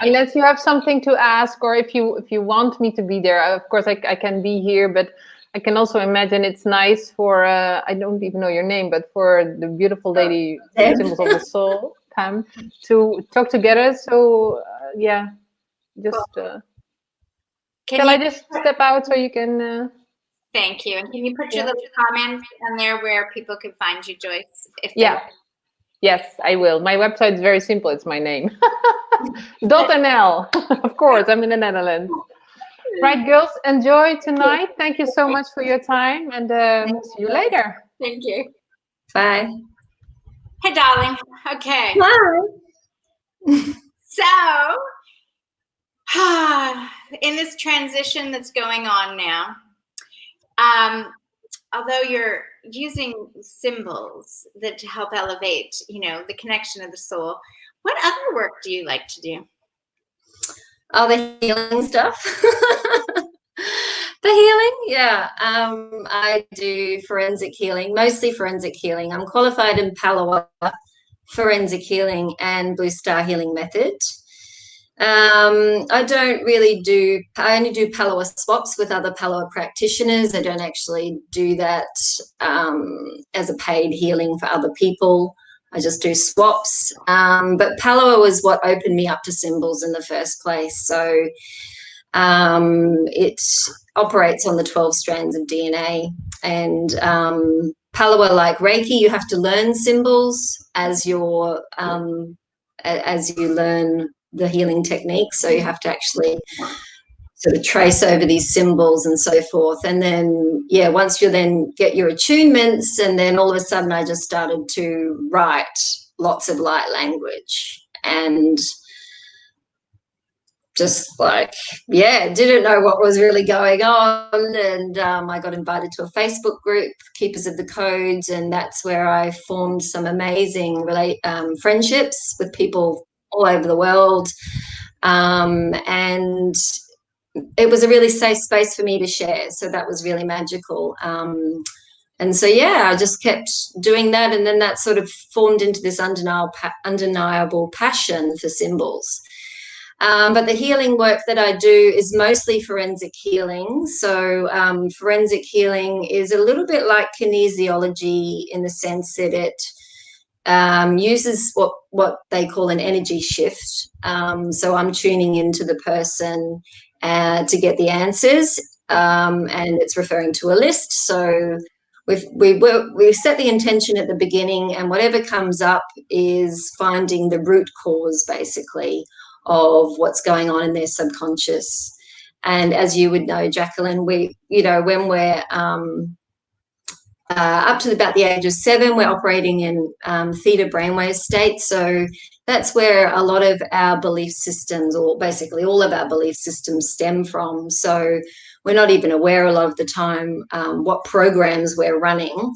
unless you have something to ask, or if you want me to be there, of course I can be here. But I can also imagine it's nice for I don't even know your name, but for the beautiful lady, Symbols of the Soul, Pam, to talk together. So just can I just step out so you can? Thank you. And can you put your little comments on there where people can find you, Joyce? Yes, I will. My website is very simple. It's my name. .nl. Of course, I'm in the Netherlands. Right, girls, enjoy tonight. Thank you so much for your time, and see you later. Thank you. Bye. Hey, darling. Okay. Bye. So, in this transition that's going on now, although you're using symbols that to help elevate, the connection of the soul, what other work do you like to do? Oh, the healing stuff. The healing, yeah. I do forensic healing, mostly forensic healing. I'm qualified in Palawa forensic healing and Blue Star healing method. I don't really I only do Palawa swaps with other Palawa practitioners. I don't actually do that as a paid healing for other people. I just do swaps. But Palawa was what opened me up to symbols in the first place. So it operates on the 12 strands of DNA. And Palawa, like Reiki, you have to learn symbols as you learn the healing techniques. So you have to actually sort of trace over these symbols and so forth. And then, once you then get your attunements, and then all of a sudden I just started to write lots of light language and just didn't know what was really going on. And I got invited to a Facebook group, Keepers of the Codes, and that's where I formed some amazing friendships with people all over the world. And it was a really safe space for me to share. So that was really magical. And so, I just kept doing that. And then that sort of formed into this undeniable passion for symbols. But the healing work that I do is mostly forensic healing. So forensic healing is a little bit like kinesiology in the sense that it uses what they call an energy shift. So I'm tuning into the person to get the answers, and it's referring to a list. So we set the intention at the beginning, and whatever comes up is finding the root cause, basically, of what's going on in their subconscious. And as you would know, Jacqueline, when we're up to about the age of 7, we're operating in theta brainwave state. So that's where a lot of our belief systems, or basically all of our belief systems, stem from. So we're not even aware a lot of the time what programs we're running.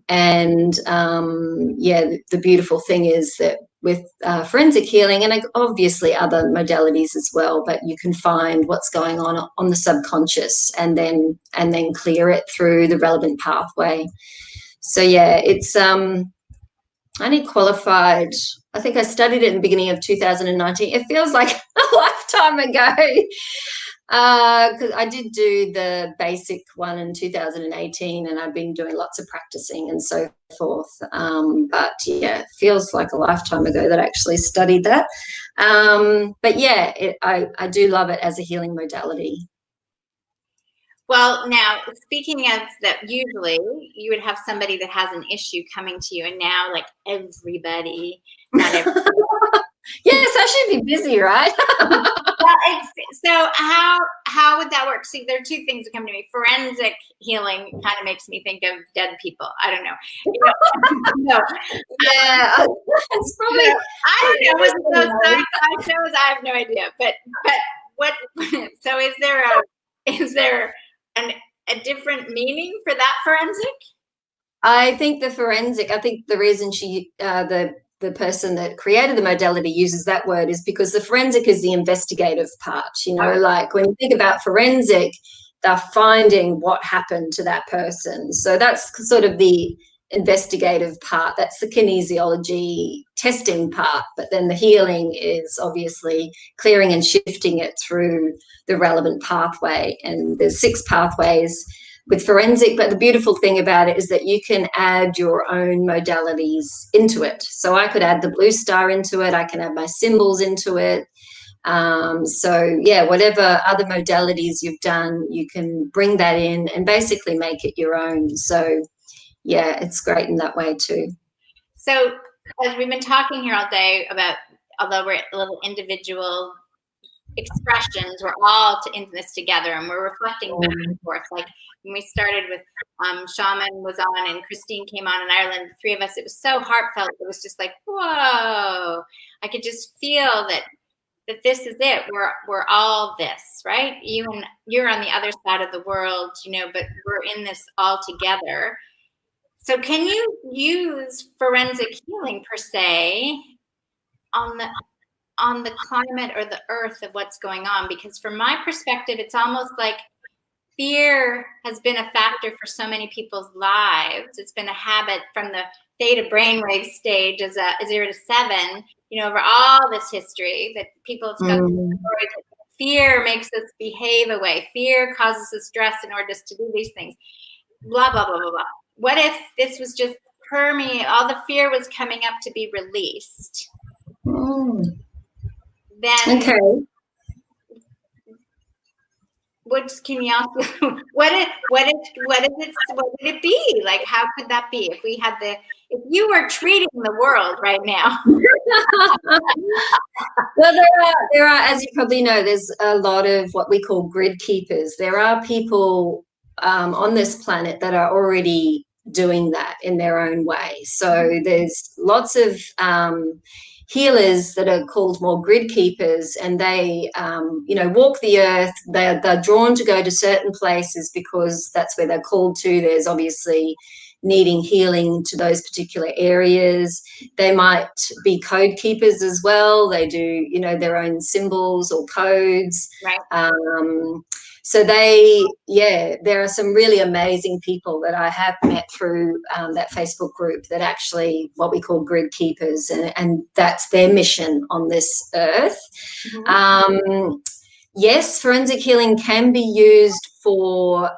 And the beautiful thing is that with forensic healing, and obviously other modalities as well, but you can find what's going on the subconscious and then clear it through the relevant pathway. So yeah, it's I only qualified, I think I studied it in the beginning of 2019. It feels like a lifetime ago, because I did do the basic one in 2018, and I've been doing lots of practicing and so forth. But yeah, it feels like a lifetime ago that I actually studied that. But yeah, I do love it as a healing modality. Well, now, speaking of that, usually you would have somebody that has an issue coming to you, and now, like, everybody, not everybody. Yes, I should be busy, right? Well, so how would that work? See, there are two things that come to me. Forensic healing kind of makes me think of dead people. I don't know. No. Yeah, it's probably. I don't know. With those sci-fi shows, I have no idea. But what? So is there a different meaning for that forensic? I think the reason the person that created the modality uses that word is because the forensic is the investigative part. Like when you think about forensic, they're finding what happened to that person. So that's sort of the investigative part. That's the kinesiology testing part. But then the healing is obviously clearing and shifting it through the relevant pathway. And there's 6 pathways with forensic, but the beautiful thing about it is that you can add your own modalities into it. So I could add the blue star into it, I can add my symbols into it. So yeah, whatever other modalities you've done, you can bring that in and basically make it your own. So yeah, it's great in that way too. So as we've been talking here all day about, although we're little individual expressions, we're all in this together, and we're reflecting back and forth. Like when we started with Shaman was on and Christine came on in Ireland, the 3 of us, it was so heartfelt. It was just like, whoa, I could just feel that this is it. We're all this, right? You're on the other side of the world, but we're in this all together. So can you use forensic healing per se on the climate or the earth of what's going on? Because from my perspective, it's almost like fear has been a factor for so many people's lives. It's been a habit from the theta brainwave stage as a 0 to 7, over all this history that people have studied. Fear makes us behave a way. Fear causes us stress in order to do these things. Blah, blah, blah, blah, blah. What if this was just permeate, all the fear was coming up to be released? Then okay. Can you ask what would it be? Like, how could that be if you were treating the world right now? Well, there are, as you probably know, there's a lot of what we call grid keepers. There are people on this planet that are already doing that in their own way. So there's lots of healers that are called more grid keepers, and they walk the earth. They're drawn to go to certain places because that's where they're called to. There's obviously needing healing to those particular areas. They might be code keepers as well. They do their own symbols or codes, right. So there are some really amazing people that I have met through that Facebook group that actually what we call grid keepers, and that's their mission on this earth. Yes, forensic healing can be used for,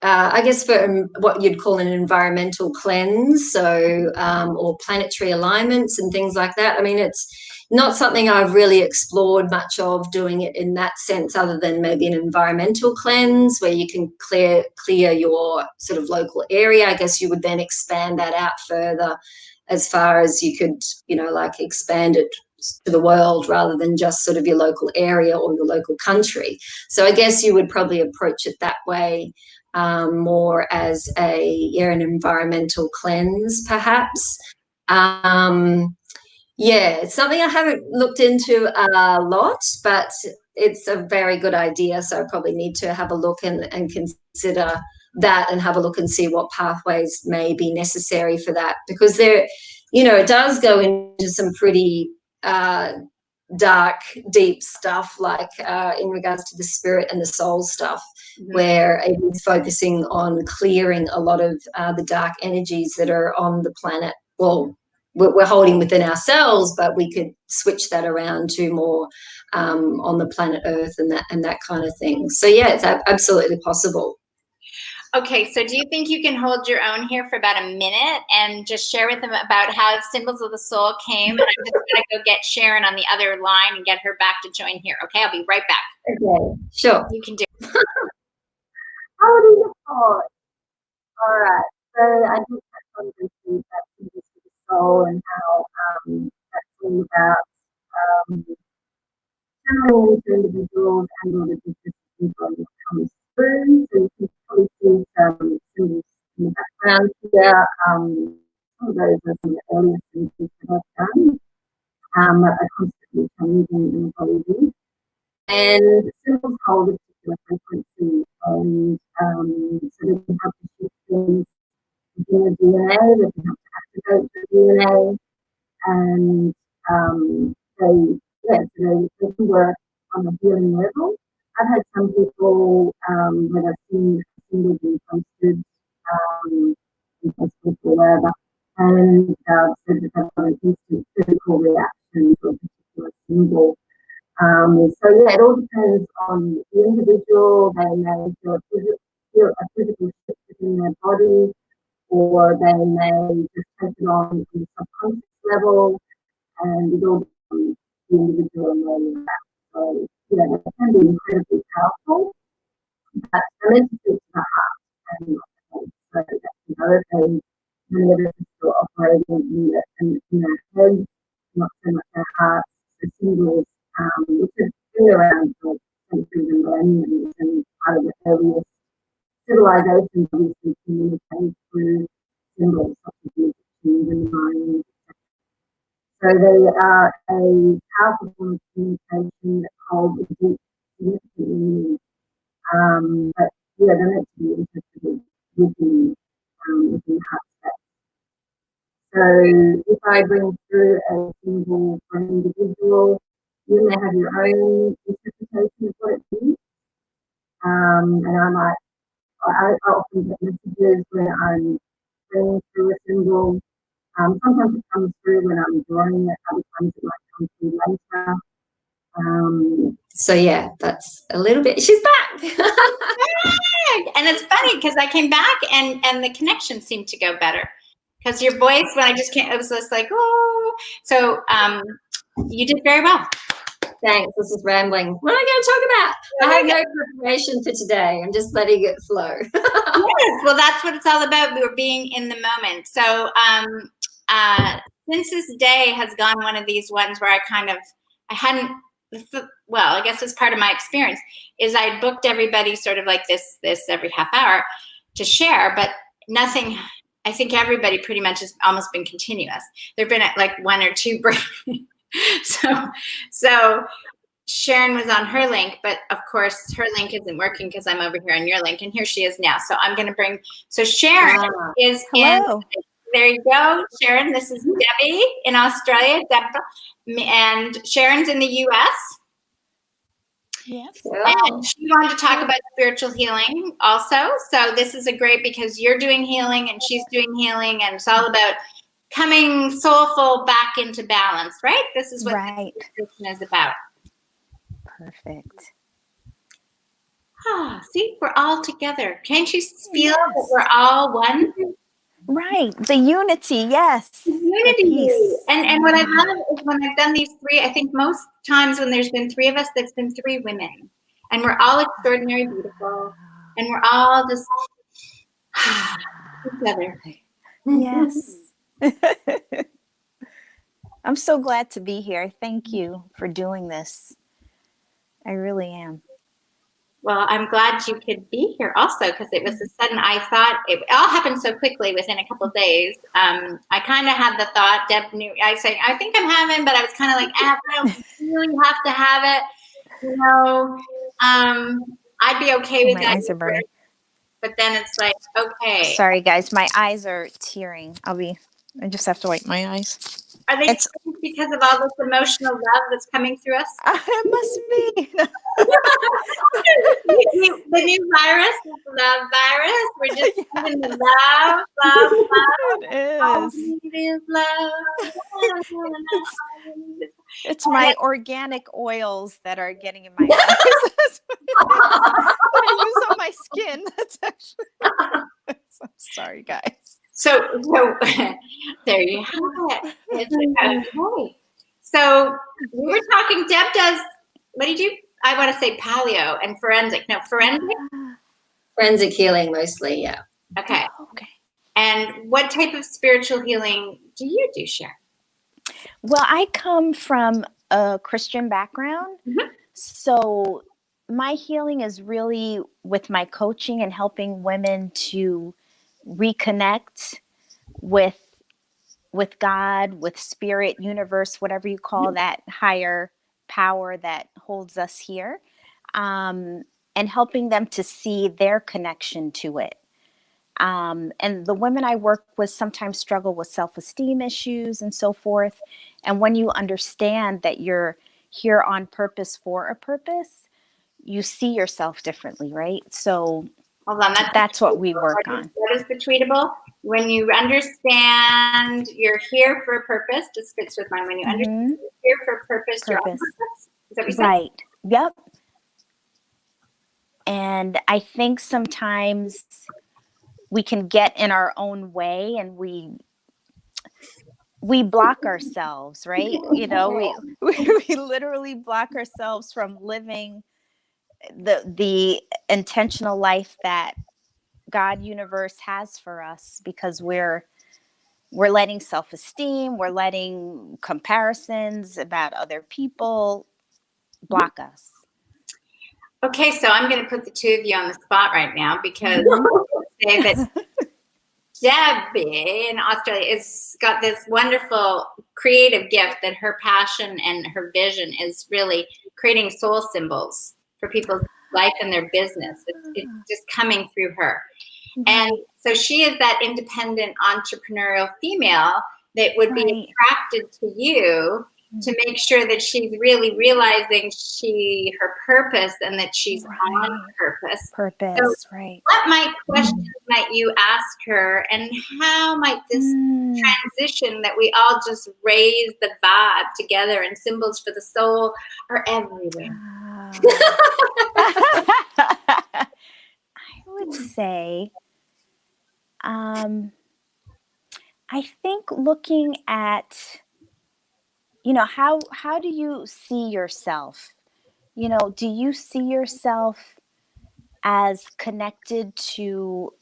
I guess, for what you'd call an environmental cleanse, so or planetary alignments and things like that. I mean, it's not something I've really explored much of, doing it in that sense, other than maybe an environmental cleanse where you can clear your sort of local area. I guess you would then expand that out further as far as you could, like expand it to the world rather than just sort of your local area or your local country. So I guess you would probably approach it that way, more as an environmental cleanse, perhaps. Yeah, it's something I haven't looked into a lot, but it's a very good idea. So I probably need to have a look and consider that, and have a look and see what pathways may be necessary for that, because there, it does go into some pretty dark, deep stuff, like in regards to the spirit and the soul stuff, where it is focusing on clearing a lot of the dark energies that are on the planet. Well, we're holding within ourselves, but we could switch that around to more on the planet Earth and that kind of thing. So yeah, it's absolutely possible. Okay, so do you think you can hold your own here for about a minute and just share with them about how Symbols of the Soul came? And I'm just going to go get Sharon on the other line and get her back to join here. Okay, I'll be right back. Okay, sure. You can do it. How do you call it? All right. So I think that's one of the things that Symbols of the Soul, and how that's all about channeling into individuals and all the different people that comes through. So you can probably see some symbols in the background here. Some of those are some of the earliest symbols that I've done, that are constantly changing in the body. And symbols hold a particular frequency, and so they can help to shift things within the DNA, they can help to activate the DNA, and they can work on a healing level. I've had some people, when I've seen symbols being posted, in Facebook or wherever, and said that they've got an instant physical reaction to a particular symbol. So yeah, it all depends on the individual. They may feel a physical shift within their body, or they may just take it on the subconscious level, and it all depends on the individual and where you're at. So yeah, they can be incredibly powerful, but they're meant to speak to the heart and not the head. So that's the other thing. Many of us are still operating in our heads, not so much our hearts. So symbols, which have been around for centuries and millenniums, and part of the earliest civilizations obviously communicate through symbols such as the Egyptians and the Mayans. So they are a powerful form of communication that holds a deep, significant meaning. But yeah, they're meant to be interested within the heart space. So if I bring through a symbol for an individual, you may have your own interpretation of what it means. And I often get messages when I'm bringing through a symbol. Sometimes it comes through when I'm drawing it, other times it might come through later. So yeah, that's a little bit. She's back. And it's funny because I came back and the connection seemed to go better. Because your voice, when I just came, it was just like, oh. So you did very well. Thanks. This is rambling. What am I going to talk about? I have no preparation for today. I'm just letting it flow. Yes, well, that's what it's all about. We were being in the moment. So since this day has gone one of these ones where I hadn't, well, I guess it's part of my experience, is I booked everybody sort of like this every half hour to share, but nothing. I think everybody pretty much has almost been continuous. There've been like one or two breaks. So Sharon was on her link, but of course her link isn't working because I'm over here on your link, and here she is now. So I'm going to bring. So Sharon is Hello. there you go, Sharon. This is Debbie in Australia, and Sharon's in the U.S. Yes. And she wanted to talk about spiritual healing also. So this is a great, because you're doing healing and she's doing healing, and it's all about coming soulful back into balance, right? This is what this description is about. Perfect. See, we're all together. Can't you feel that we're all one? Right. The unity. Yes. The Unity. peace. And what I love is when I've done these three, I think most times when there's been three of us, there's been three women. And we're all extraordinary, beautiful. And we're all just each other. Yes. I'm so glad to be here. Thank you for doing this. I really am. Well, I'm glad you could be here also, because it was a sudden, I thought it all happened so quickly within a couple of days. I kind of had the thought, Deb knew, I think I'm having, but I was kind of like, I don't really have to have it. You know, I'd be okay with My that. eyes are burning. But then it's like, okay. Sorry, guys. My eyes are tearing. I just have to wipe my eyes. Are they because of all this emotional love that's coming through us? It must be. The new virus is the love virus. We're just in the love, love, love. It is. All we need is love. It's my organic oils that are getting in my eyes. That I use on my skin. That's actually. I'm sorry, guys. So there you have it. Okay. So we were talking. Deb does. What did you? I want to say paleo and forensic. No, forensic. Forensic healing mostly, yeah. Okay. Okay. And what type of spiritual healing do you do, Sharon? Well, I come from a Christian background. Mhm. So my healing is really with my coaching and helping women to reconnect with God, with spirit, universe, whatever you call that higher power that holds us here, and helping them to see their connection to it. And the women I work with sometimes struggle with self-esteem issues and so forth. And when you understand that you're here on purpose for a purpose, you see yourself differently, right? So Hold on, that's what we work on. What is the tweetable? When you understand you're here for a purpose, this fits with mine. When you understand you're here for a purpose, you're on purpose. Is that what you said? Right. Yep. And I think sometimes we can get in our own way and we block ourselves, right? You know, we literally block ourselves from living the intentional life that God universe has for us, because we're letting self-esteem, we're letting comparisons about other people block us. Okay, so I'm going to put the two of you on the spot right now, because say that Debbie in Australia has got this wonderful creative gift that her passion and her vision is really creating soul symbols for people's life and their business. It's just coming through her. And so she is that independent entrepreneurial female that would be attracted to you to make sure that she's really realizing her purpose and that she's on purpose. So what questions might you ask her, and how might this transition that we all just raise the vibe together and symbols for the soul are everywhere? I would say, I think looking at, you know, how do you see yourself? You know, do you see yourself as connected to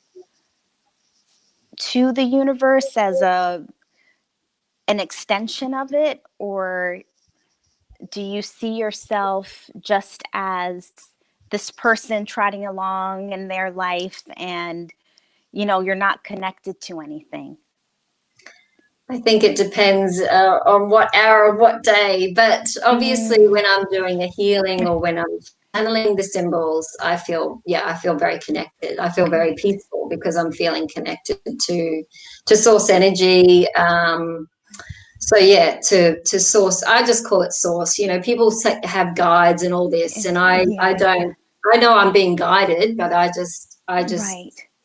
the universe, as an extension of it, or do you see yourself just as this person trotting along in their life and, you know, you're not connected to anything? I think it depends on what hour or what day, but obviously when I'm doing a healing or when I'm channeling the symbols, I feel very connected. I feel very peaceful because I'm feeling connected to source energy. So yeah, to source, I just call it source. You know, people have guides and all this, and I don't. I know I'm being guided, but I just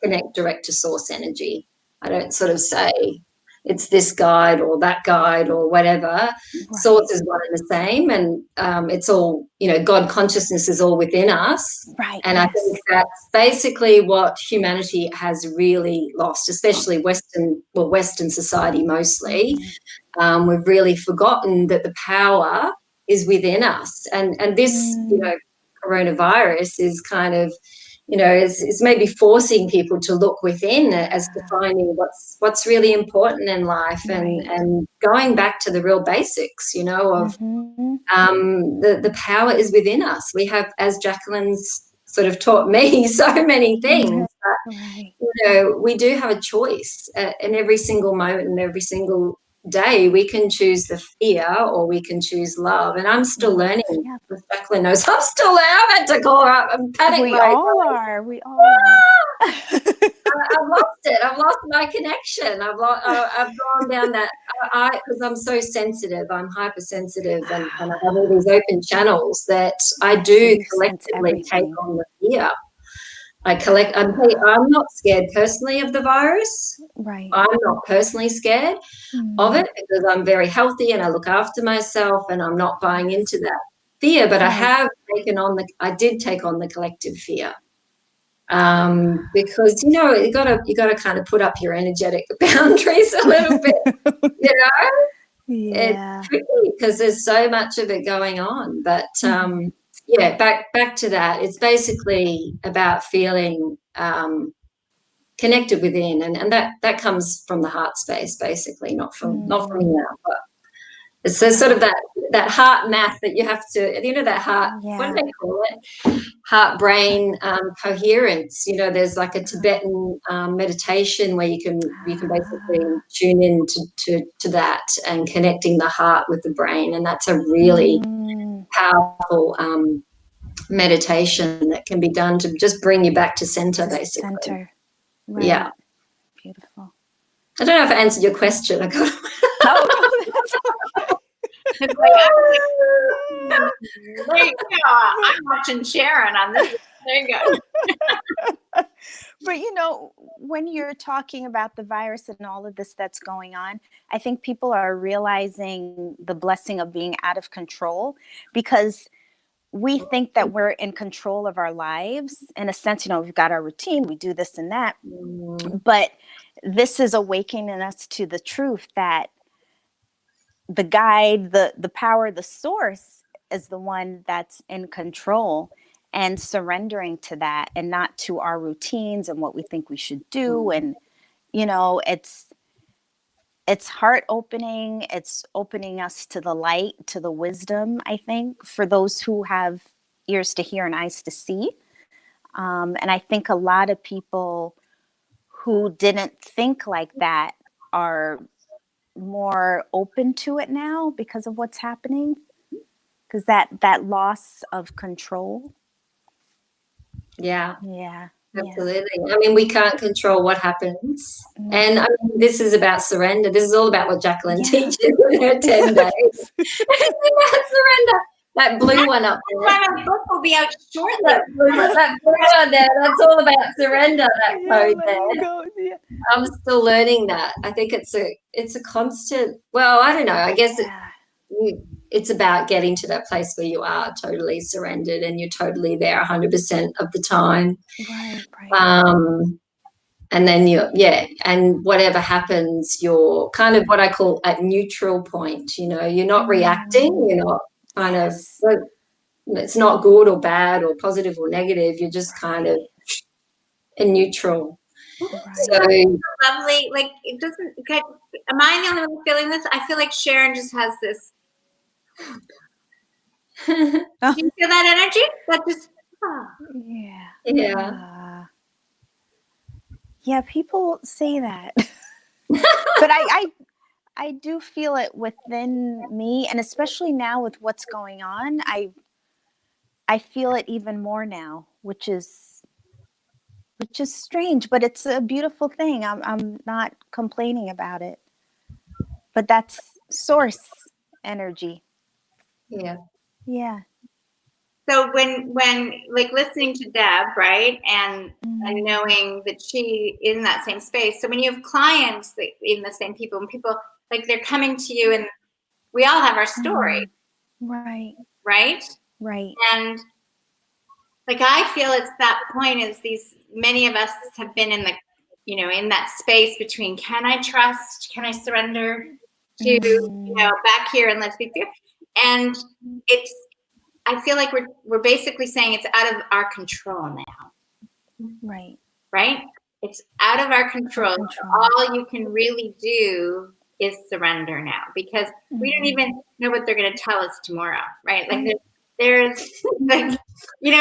connect direct to source energy. I don't sort of say, it's this guide or that guide or whatever. Right. Source is one and the same, and it's all, God consciousness is all within us. Right. And Yes. I think that's basically what humanity has really lost, especially Western society mostly. We've really forgotten that the power is within us, and this coronavirus is kind of it's maybe forcing people to look within as to finding what's really important in life, and going back to the real basics, of the power is within us. We have, as Jacqueline's sort of taught me, so many things. But, we do have a choice in every single moment and every single day. We can choose the fear or we can choose love. And I'm still learning. Jacqueline knows I'm still learning. I've had to call her up and panic. We all are. I've lost it. I've lost my connection. I've gone down that. Because I'm so sensitive. I'm hypersensitive, and I have all these open channels that I do collectively take on the fear. I'm not scared personally of the virus. Right. I'm not personally scared of it because I'm very healthy and I look after myself and I'm not buying into that fear. But I did take on the collective fear. Because you gotta kind of put up your energetic boundaries a little bit, It's tricky because there's so much of it going on. But back to that. It's basically about feeling connected within, and that comes from the heart space, basically, not from here. But it's sort of that heart math that you have to, that heart. What do they call it? Heart brain coherence. There's like a Tibetan meditation where you can basically tune in to that and connecting the heart with the brain, and that's a really powerful meditation that can be done to just bring you back to center, basically. Center. Right. Yeah. Beautiful. I don't know if I answered your question. No, that's okay. It's like, I'm watching Sharon on this. There you go. But when you're talking about the virus and all of this that's going on, I think people are realizing the blessing of being out of control, because we think that we're in control of our lives. In a sense, we've got our routine, we do this and that. But this is awakening us to the truth that the guide, the power, the source is the one that's in control, and surrendering to that and not to our routines and what we think we should do. And, it's heart opening. It's opening us to the light, to the wisdom, I think, for those who have ears to hear and eyes to see. And I think a lot of people who didn't think like that are more open to it now because of what's happening, because that loss of control. Yeah Absolutely. I mean, we can't control what happens, and this is about surrender. This is all about what Jacqueline teaches in her 10 days. It's about surrender. That blue one up there. My book will be out shortly. That blue one there. That's all about surrender. That code there. I'm still learning that. I think it's a constant. Well, I don't know. I guess it's about getting to that place where you are totally surrendered and you're totally there 100% of the time. Right. And then and whatever happens, you're kind of what I call at neutral point. You're not reacting. You're not kind of. It's not good or bad or positive or negative. You're just kind of in neutral. So lovely. Like, it doesn't. Am I the only one feeling this? I feel like Sharon just has this. Do you feel that energy? That just. Yeah, people say that. But I do feel it within me, and especially now with what's going on, I feel it even more now, which is strange, but it's a beautiful thing. I'm not complaining about it. But that's source energy. Yeah. Yeah. So when like listening to Deb, right, and knowing that she is in that same space. So when you have clients that in the same people, and people like they're coming to you, and we all have our story, Right. right? Right. And like I feel it's that point is many of us have been in the in that space between can I trust, can I surrender to back here and let's be fair. And I feel like we're basically saying it's out of our control now. Right. Right? It's out of our control. All you can really do is surrender now, because we don't even know what they're going to tell us tomorrow, right? Like there's like, what to be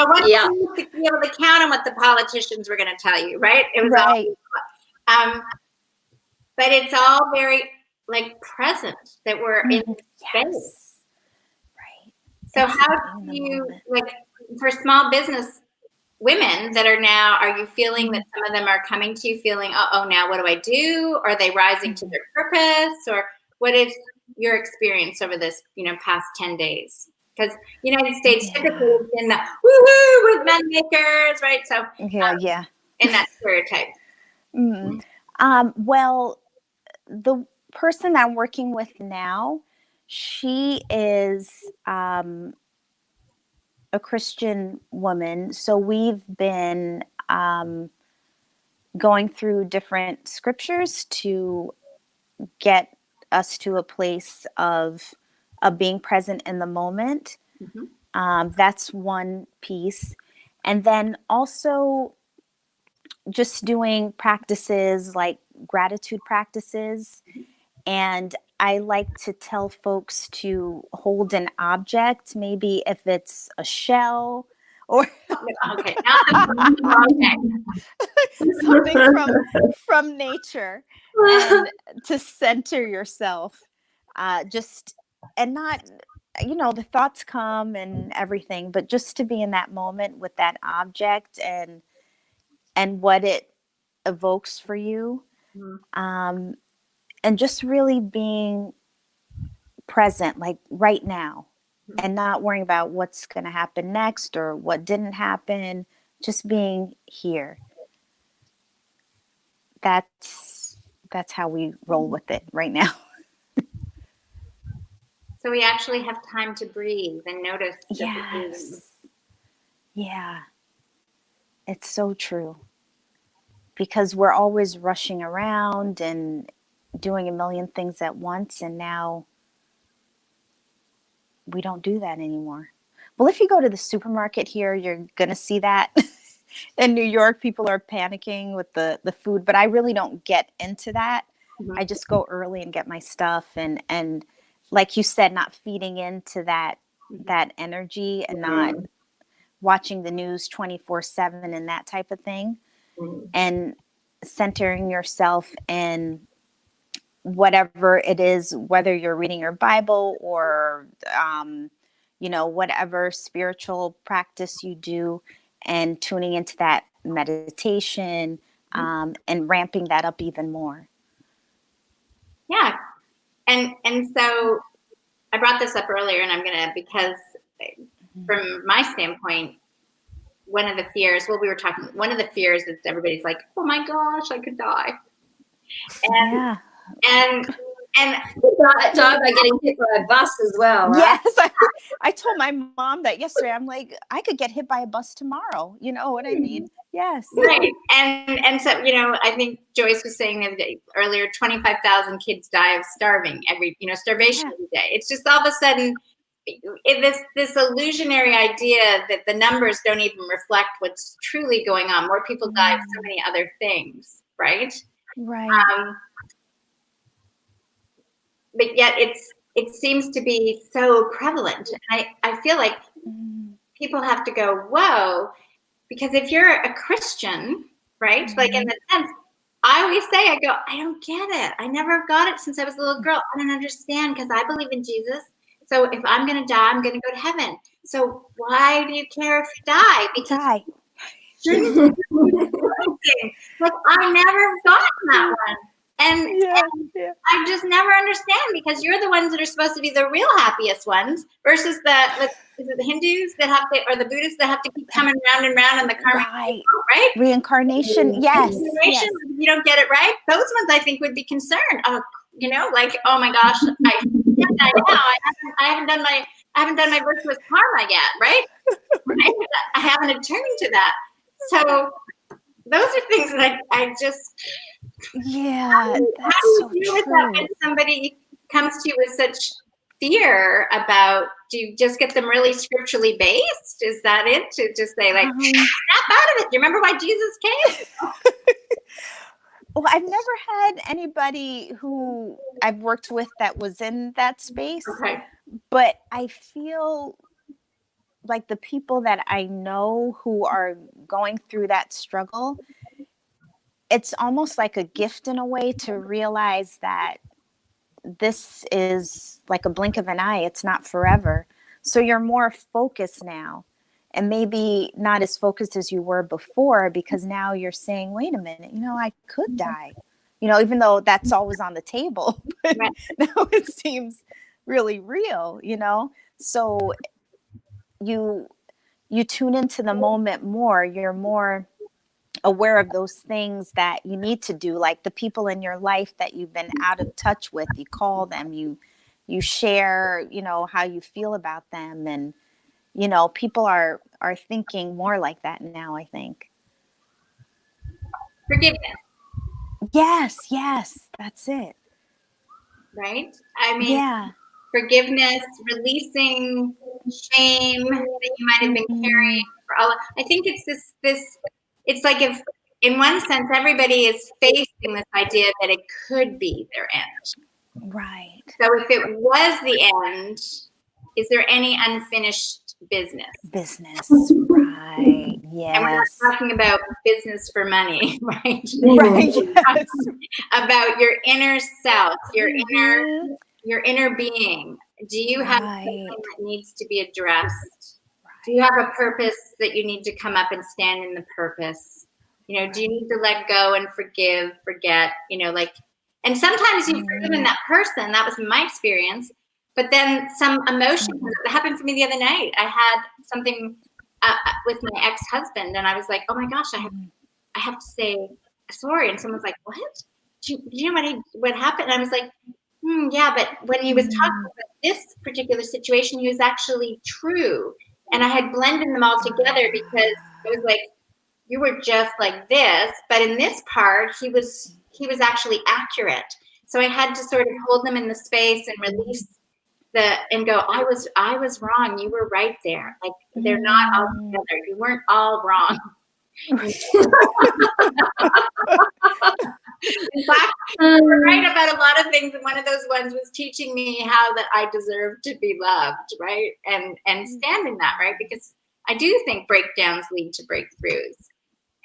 able to count on what the politicians were going to tell you, right? It was all, but it's all very like present that we're in space. Right. So how do you, like, for small business women that are you feeling that some of them are coming to you feeling, oh, now what do I do? Are they rising to their purpose? Or what is your experience over this, past 10 days? Because United States typically has been the woohoo with men makers, right? So in that stereotype. Well, the person I'm working with now, she is a Christian woman. So we've been going through different scriptures to get us to a place of being present in the moment. That's one piece. And then also just doing practices like gratitude practices. And I like to tell folks to hold an object, maybe if it's a shell or something from nature, and to center yourself, and not, the thoughts come and everything, but just to be in that moment with that object and what it evokes for you. And just really being present, like right now, and not worrying about what's going to happen next or what didn't happen, just being here. That's how we roll with it right now. So we actually have time to breathe and notice. Yeah. It's so true. Because we're always rushing around and doing a million things at once, and now we don't do that anymore. Well, if you go to the supermarket here, you're going to see that. In New York, people are panicking with the food, but I really don't get into that. I just go early and get my stuff, and like you said, not feeding into that energy, and not watching the news 24/7 and that type of thing, and centering yourself in whatever it is, whether you're reading your Bible or whatever spiritual practice you do, and tuning into that meditation, and ramping that up even more. Yeah. And so I brought this up earlier, and I'm going to, because from my standpoint, one of the fears is everybody's like, oh my gosh, I could die. And die by getting hit by a bus as well, right? Yes, I told my mom that yesterday. I'm like, I could get hit by a bus tomorrow. You know what I mean? Yes. Right. And so, I think Joyce was saying the other day, earlier, 25,000 kids die of starvation every day. It's just all of a sudden this illusionary idea that the numbers don't even reflect what's truly going on. More people die of so many other things, right? Right. But yet it seems to be so prevalent. And I feel like people have to go, whoa, because if you're a Christian, right? Like in the sense, I always say, I don't get it. I never got it since I was a little girl. I don't understand, because I believe in Jesus. So if I'm going to die, I'm going to go to heaven. So why do you care if you die? Because like I never got that one. And I just never understand, because you're the ones that are supposed to be the real happiest ones versus the the Hindus that have to, or the Buddhists that have to keep coming round and round on the karma, Right. right? Reincarnation. Yes. Reincarnation, if you don't get it right, those ones I think would be concerned. Like, oh my gosh, I can't die now. I haven't done my virtuous karma yet, right? Right? I haven't attuned to that. So those are things that I just, Yeah, that's how do so you deal with that true. when somebody comes to you with such fear about, do you just get them really scripturally based? Is that it? To just say like, snap out of it. Do you remember why Jesus came? Well, I've never had anybody who I've worked with that was in that space, Okay. but I feel like the people that I know who are going through that struggle, it's almost like a gift in a way to realize that this is like a blink of an eye. It's not forever. So you're more focused now, and maybe not as focused as you were before, because now you're saying, wait a minute, I could die, even though that's always on the table, but Right. now it seems really real, so you tune into the moment more. You're more aware of those things that you need to do, like the people in your life that you've been out of touch with. You call them, you share, how you feel about them, and people are thinking more like that now, I think. Forgiveness. Yes, that's it. Right? I mean, Yeah. forgiveness, releasing shame that you might have been carrying for all. I think it's it's like, if in one sense everybody is facing this idea that it could be their end. Right. So if it was the end, is there any unfinished business? Right. Yes. And we're not talking about business for money, right? Right. Yes. About your inner self, your inner being. Do you have something that needs to be addressed? Do you have a purpose that you need to come up and stand in the purpose? Do you need to let go and forgive, forget, and sometimes you've forgiven that person. That was my experience. But then some emotion, that happened to me the other night. I had something with my ex-husband, and I was like, oh my gosh, I have to say sorry. And someone's like, what? Do you know what happened? And I was like, yeah, but when he was talking about this particular situation, he was actually true. And I had blended them all together because I was like, you were just like this, but in this part, he was actually accurate. So I had to sort of hold them in the space and release and go, I was wrong. You were right there. Like, they're not all together. You weren't all wrong. In fact, you're right about a lot of things, and one of those ones was teaching me how that I deserve to be loved, right? And stand in that, right? Because I do think breakdowns lead to breakthroughs.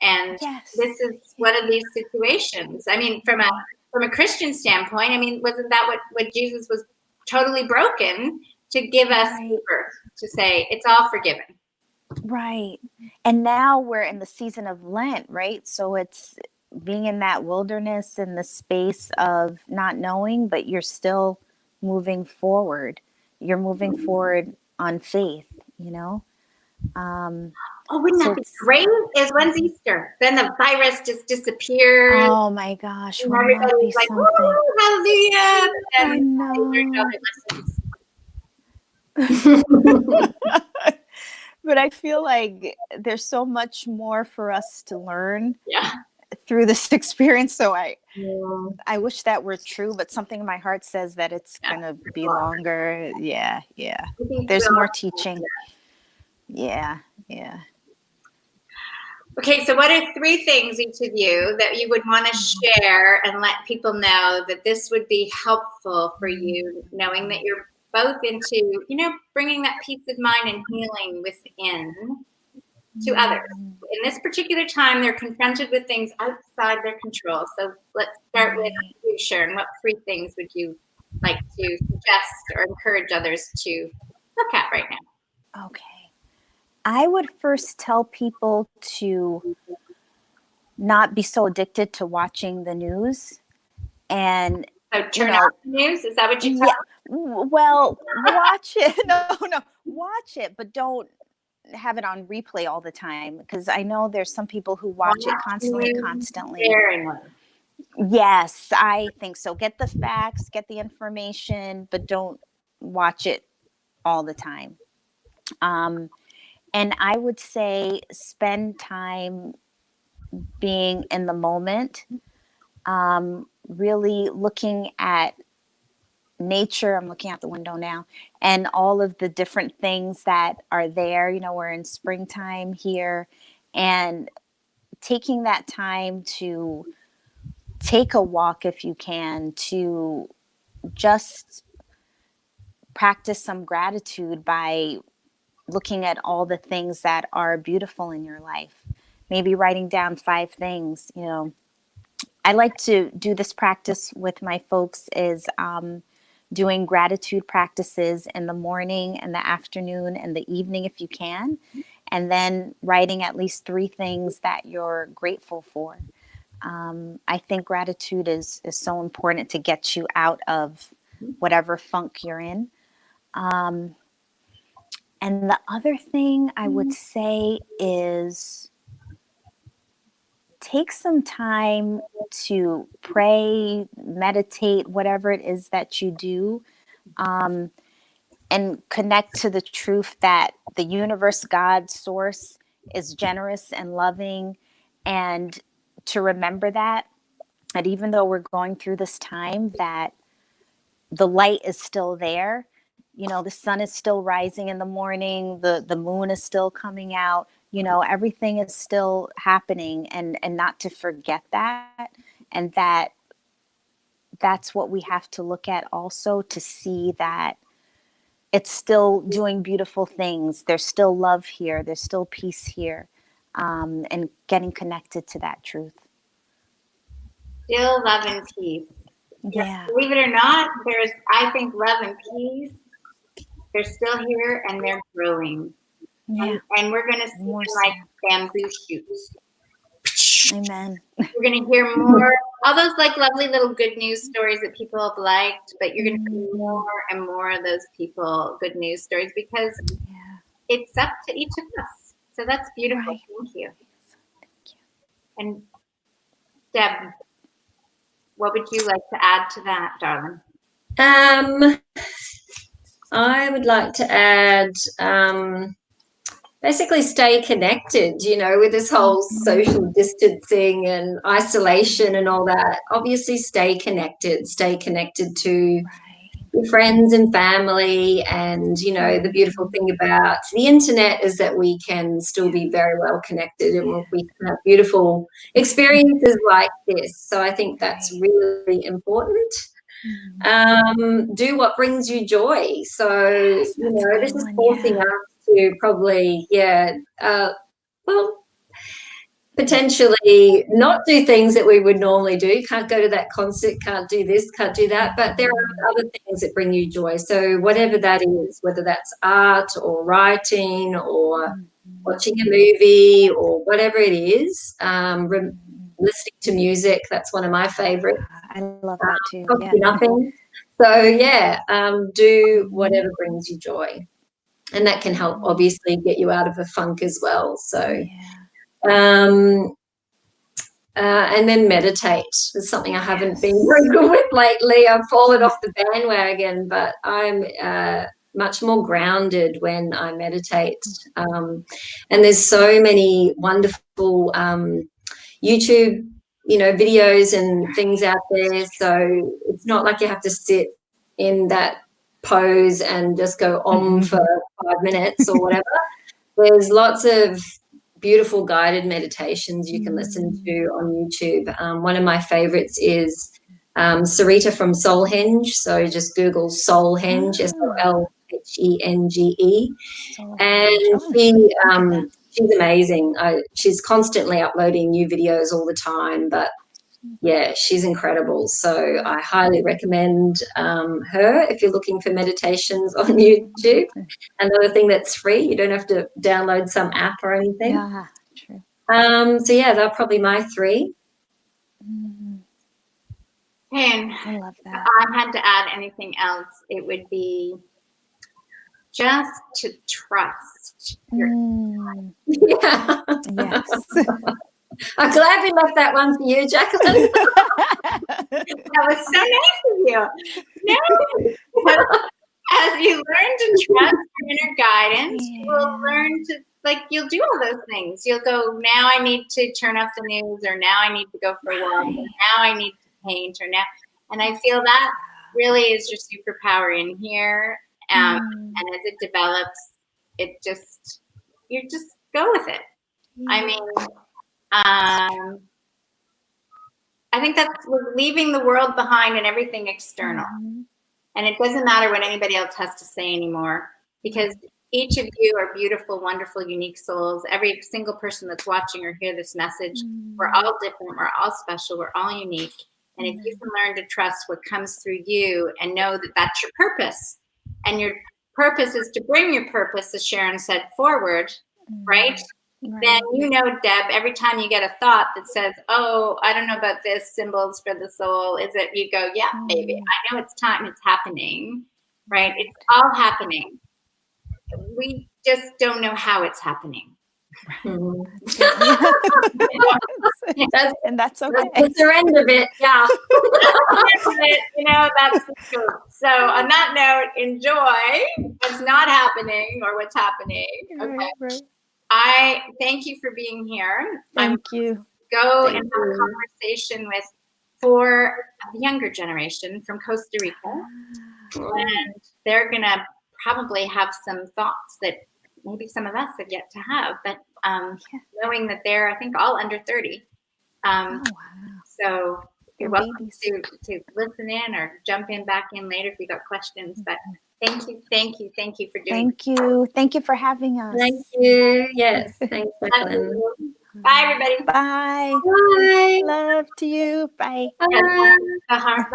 And this is one of these situations. I mean, from a Christian standpoint, I mean, wasn't that what Jesus was totally broken to give us birth, to say it's all forgiven? Right. And now we're in the season of Lent, right? So it's being in that wilderness, in the space of not knowing, but you're still moving forward. You're moving forward on faith, Oh, wouldn't that be great? When's Easter? Then the virus just disappears. Oh my gosh. And everybody's like, oh, hallelujah. I know. But I feel like there's so much more for us to learn through this experience. So I wish that were true, but something in my heart says that it's going to be longer. Yeah. There's more teaching. Yeah. Okay, so what are 3 things, each of you, that you would want to share and let people know that this would be helpful for you, knowing that you're both into, bringing that peace of mind and healing within to others? In this particular time, they're confronted with things outside their control. So let's start with you, Sharon. What 3 things would you like to suggest or encourage others to look at right now? Okay. I would first tell people to not be so addicted to watching the news, and so turn off the news. Is that what you tell? Well, watch it. No, watch it, but don't have it on replay all the time, because I know there's some people who watch it constantly. Sparingly. Yes, I think so. Get the facts, get the information, but don't watch it all the time. And I would say spend time being in the moment, really looking at nature. I'm looking out the window now, and all of the different things that are there. You know, we're in springtime here, and taking that time to take a walk if you can, to just practice some gratitude by looking at all the things that are beautiful in your life. Maybe writing down 5 things. You know, I like to do this practice with my folks, is doing gratitude practices in the morning and the afternoon and the evening if you can, and then writing at least 3 things that you're grateful for. I think gratitude is so important to get you out of whatever funk you're in. And the other thing I would say is take some time to pray, meditate, whatever it is that you do, and connect to the truth that the universe, God, source, is generous and loving. And to remember that even though we're going through this time, that the light is still there. You know, the sun is still rising in the morning, the moon is still coming out, you know, everything is still happening, and not to forget that. And that's what we have to look at also, to see that it's still doing beautiful things. There's still love here. There's still peace here. And getting connected to that truth. Still love and peace. Yeah. Believe it or not, there's, I think, love and peace. They're still here and they're growing. Yeah. And we're going to see More them like bamboo shoots. Amen. We're going to hear more, all those like lovely little good news stories that people have liked, but you're going to see more and more of those people, good news stories, because it's up to each of us. So that's beautiful. Right. Thank you. Thank you. And Deb, what would you like to add to that, darling? I would like to add, basically stay connected, you know, with this whole social distancing and isolation and all that. Obviously stay connected to your friends and family. And, you know, the beautiful thing about the internet is that we can still be very well connected, and we can have beautiful experiences like this. So I think that's really important. Do what brings you joy. So, you know, this is forcing us to probably, potentially not do things that we would normally do. Can't go to that concert, can't do this, can't do that. But there are other things that bring you joy. So whatever that is, whether that's art or writing or watching a movie or whatever it is, listening to music, that's one of my favorites. I love that too. Costs you nothing. So do whatever brings you joy, and that can help obviously get you out of a funk as well. So and then meditate is something I haven't been very good with lately. I've fallen off the bandwagon, but I'm much more grounded when I meditate. And there's so many wonderful YouTube, you know, videos and things out there. So it's not like you have to sit in that pose and just go on for 5 minutes or whatever. There's lots of beautiful guided meditations you can listen to on YouTube. One of my favorites is Sarita from Soulhenge. So just Google Soulhenge, Solhenge. And she's amazing. She's constantly uploading new videos all the time, but yeah, she's incredible. So I highly recommend her if you're looking for meditations on YouTube. Another thing that's free, you don't have to download some app or anything. Yeah, true. So yeah, they're probably my 3. And I love that. if I had to add anything else, it would be just to trust. Yeah. Yes. I'm glad we left that one for you, Jacqueline. That was so nice of you. No. As you learn to trust your inner guidance, you will learn to, like, you'll do all those things. You'll go, now I need to turn off the news, or now I need to go for a walk, or now I need to paint, or now. And I feel that really is your superpower in here. And as it develops, you just go with it. I mean, I think that's leaving the world behind and everything external. And it doesn't matter what anybody else has to say anymore, because each of you are beautiful, wonderful, unique souls. Every single person that's watching or hear this message, we're all different, we're all special, we're all unique. And if you can learn to trust what comes through you and know that that's your purpose, and your purpose is to bring your purpose, as Sharon said, forward, right? Then you know, Deb, every time you get a thought that says, oh, I don't know about this, symbols for the soul, is it, you go, yeah, baby, I know it's time, it's happening, right? It's all happening. We just don't know how it's happening. And that's okay. That's the surrender bit, yeah. You know, that's the truth. So on that note, enjoy what's not happening or what's happening. Okay. I thank you for being here. Thank you. Go and have a conversation with 4 of the younger generation from Costa Rica. And they're going to probably have some thoughts that maybe some of us have yet to have. But knowing that they're, I think, all under 30. So you're welcome to listen in or jump in back in later if you got questions. But thank you for doing it. Thank you for having us. Thank you. Yes. Thanks, Jacqueline. Bye, everybody. Bye. Bye. Love to you. Bye. Bye. Bye.